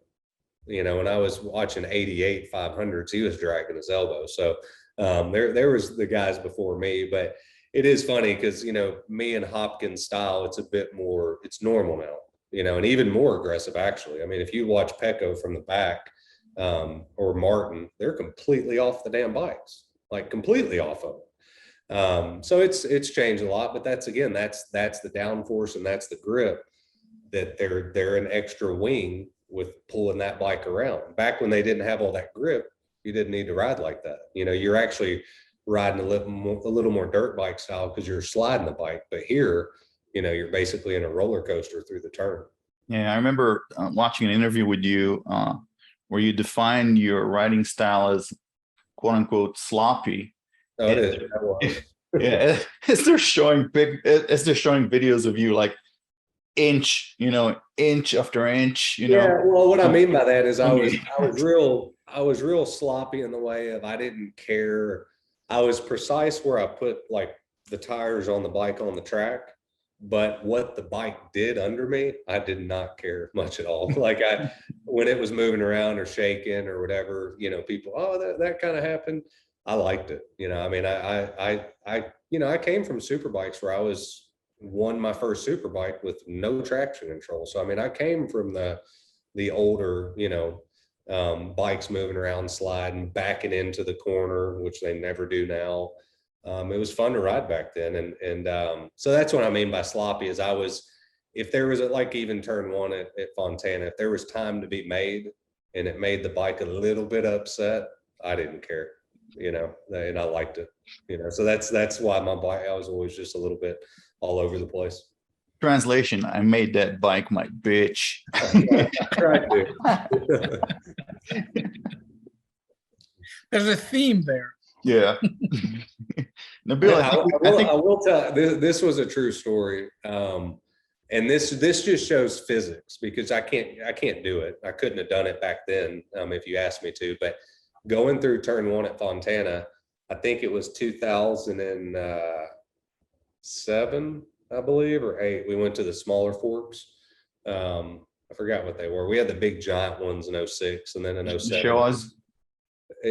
when I was watching 88 500s, he was dragging his elbow. So there was the guys before me, but it is funny because, me and Hopkins' style, it's a bit more, it's normal now. And even more aggressive, actually. If you watch Pecco from the back, or Martin, they're completely off the damn bikes, like completely off of them. So it's changed a lot, but that's the downforce, and that's the grip, that they're an extra wing with pulling that bike around. Back when they didn't have all that grip, you didn't need to ride like that. You're actually riding a little more dirt bike style, because you're sliding the bike, but here, you're basically in a roller coaster through the turn.
Yeah, I remember watching an interview with you where you define your riding style as "quote unquote" sloppy.
Oh, it is.
Yeah, as they're showing videos of you, like inch, inch after inch,
Yeah, well, what I mean by that is I
Okay.
was real sloppy in the way of I didn't care. I was precise where I put like the tires on the bike on the track, but what the bike did under me, I did not care much at all. Like when it was moving around or shaking or whatever, people, oh, that kind of happened. I liked it. I mean, I came from Superbikes where I won my first Superbike with no traction control. So, I mean, I came from the older, bikes moving around, sliding, backing into the corner, which they never do now. It was fun to ride back then. And so that's what I mean by sloppy is if there was like even turn one at Fontana, if there was time to be made and it made the bike a little bit upset, I didn't care, and I liked it, so that's why my bike, I was always just a little bit all over the place.
Translation, I made that bike my bitch.
I tried to.
There's a theme there.
Yeah. Nabil,
I will tell this was a true story. And this just shows physics because I can't do it. I couldn't have done it back then if you asked me to. But going through turn one at Fontana, I think it was 2007, I believe, or 8. We went to the smaller forks. I forgot what they were. We had the big giant ones in 06 and then in 07.
Show us.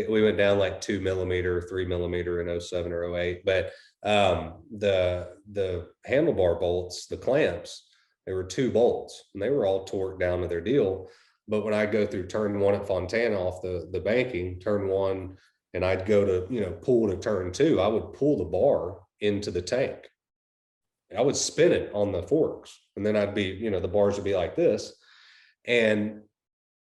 We went down like 2 millimeter, 3 millimeter in 07 or 08. But the handlebar bolts, the clamps, there were 2 bolts and they were all torqued down to their deal. But when I go through turn 1 at Fontana off the banking, turn 1, and I'd go to, pull to turn 2, I would pull the bar into the tank. I would spin it on the forks and then I'd be, the bars would be like this. And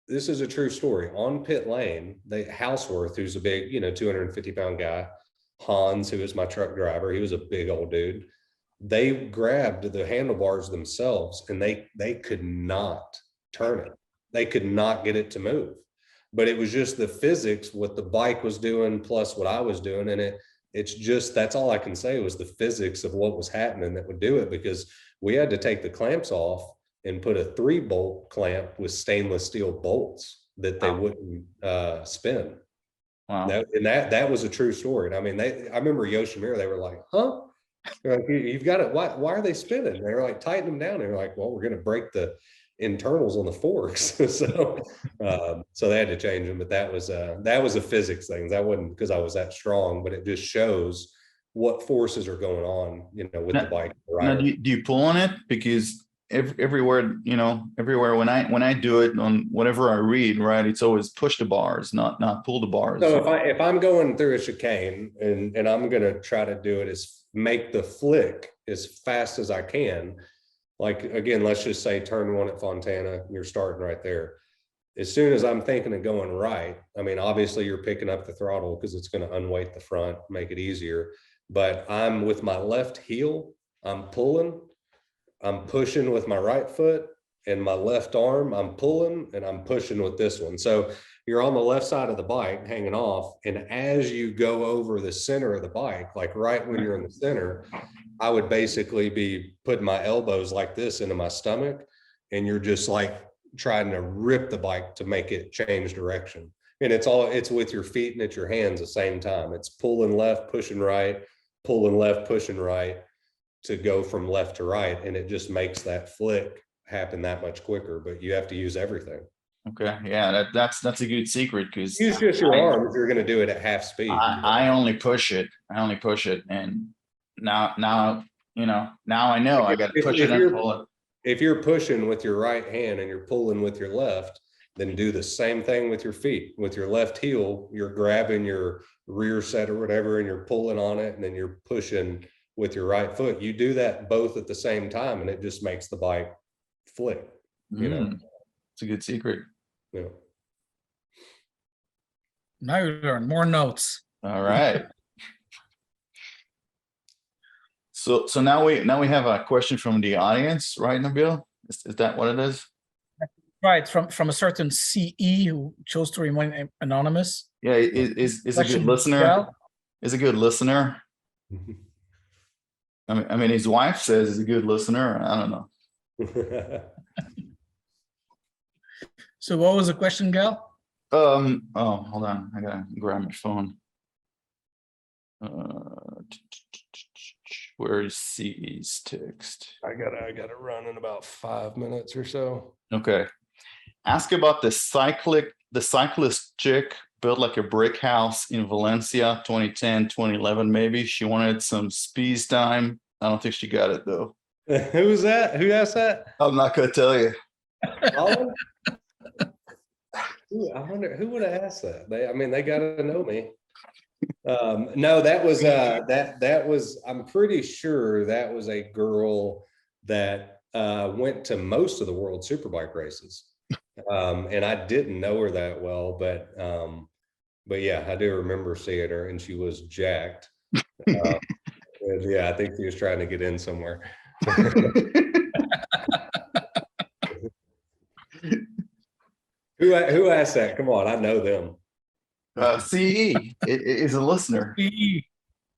this is a true story. On pit lane, Houseworth, who's a big, 250-pound guy, Hans, who is my truck driver, he was a big old dude. They grabbed the handlebars themselves and they could not turn it. They could not get it to move. But it was just the physics, what the bike was doing plus what I was doing. And it's just, that's all I can say was the physics of what was happening that would do it, because we had to take the clamps off and put a 3-bolt clamp with stainless steel bolts that they wouldn't spin.
Wow.
That was a true story. And I mean, I remember Yoshimura, they were like, huh? They're like, you've got it. Why are they spinning? They were like, tighten them down. They were like, well, we're going to break the internals on the forks. so they had to change them. But that was a physics thing. That wasn't because I was that strong, but it just shows what forces are going on, with the bike.
Now, do you pull on it? Because everywhere when I do it on whatever I read, right, it's always push the bars, not pull the bars.
So if I'm going through a chicane and I'm going to try to do it is make the flick as fast as I can. Like, again, let's just say turn 1 at Fontana, you're starting right there. As soon as I'm thinking of going right, I mean, obviously you're picking up the throttle because it's going to unweight the front, make it easier. But I'm with my left heel, I'm pulling, I'm pushing with my right foot, and my left arm, I'm pulling and I'm pushing with this one. So you're on the left side of the bike hanging off. And as you go over the center of the bike, like right when you're in the center, I would basically be putting my elbows like this into my stomach. And you're just like trying to rip the bike to make it change direction. And it's with your feet and it's your hands at the same time. It's pulling left, pushing right, pulling left, pushing right to go from left to right. And it just makes that flick happen that much quicker, but you have to use everything.
Okay, yeah, that's a good secret, because
use just your arm if you're going to do it at half speed.
I only push it, and now I know I got to push it and pull it.
If you're pushing with your right hand and you're pulling with your left, then do the same thing with your feet. With your left heel, you're grabbing your rear set or whatever, and you're pulling on it, and then you're pushing with your right foot. You do that both at the same time, and it just makes the bike flick.
It's a good secret.
Yeah.
Now you learn more notes.
All right. So now we have a question from the audience, right, Nabil? Is that what it is?
Right, from a certain CE who chose to remain anonymous.
Yeah, is a good listener. Is a good listener. I mean, his wife says he's a good listener. I don't know.
So what was the question, Gal?
Oh, hold on. I gotta grab my phone. Where is CE's text?
I gotta run in about 5 minutes or so.
Okay. Ask about the cyclist chick built like a brick house in Valencia, 2010, 2011, maybe. She wanted some Spies time. I don't think she got it though.
Who was that? Who asked that?
I'm not gonna tell you.
Colin? I wonder who would have asked that. They gotta know me. No, that was that was, I'm pretty sure that was a girl that went to most of the world Superbike races. And I didn't know her that well, but yeah, I do remember seeing her, and she was jacked. Yeah, I think she was trying to get in somewhere. Who asked that? Come on, I know them.
CE is a listener.
PE.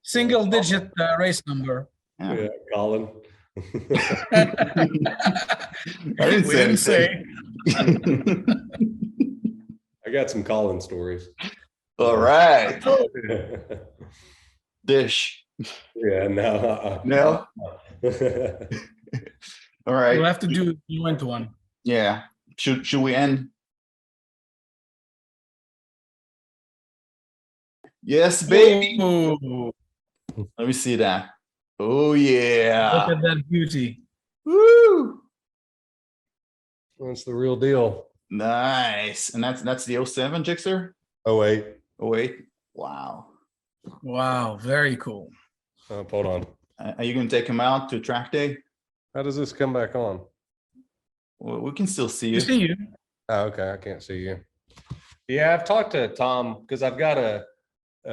Single digit race number.
Yeah, Colin.
I didn't
We
say
didn't say.
I got some Colin stories.
All right. Dish.
Yeah, no.
No. All right.
We'll have to do you went to one.
Yeah. Should we end? Yes, baby.
Ooh,
Let me see that. Oh
look
yeah.
at that beauty.
Woo.
That's the real deal.
Nice. And that's the 07 Jixer?
Oh, wait.
Oh wait. Wow.
Wow, very cool.
Hold on.
Are you gonna take him out to track day?
How does this come back on?
Well, we can still see
You
you.
see you.
Oh, okay. I can't see you. Yeah, I've talked to Tom because I've got a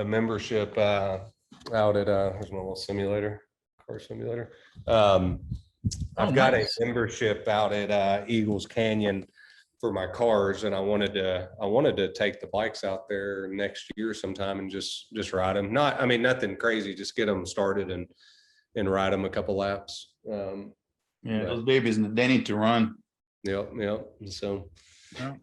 membership out at here's my little simulator, car simulator. I've got
nice.
a membership out at Eagles Canyon for my cars, and I wanted to take the bikes out there next year sometime and just ride them. Nothing crazy, just get them started and ride them a couple laps.
Yeah, those babies, they need to run.
Yep. So
Yeah.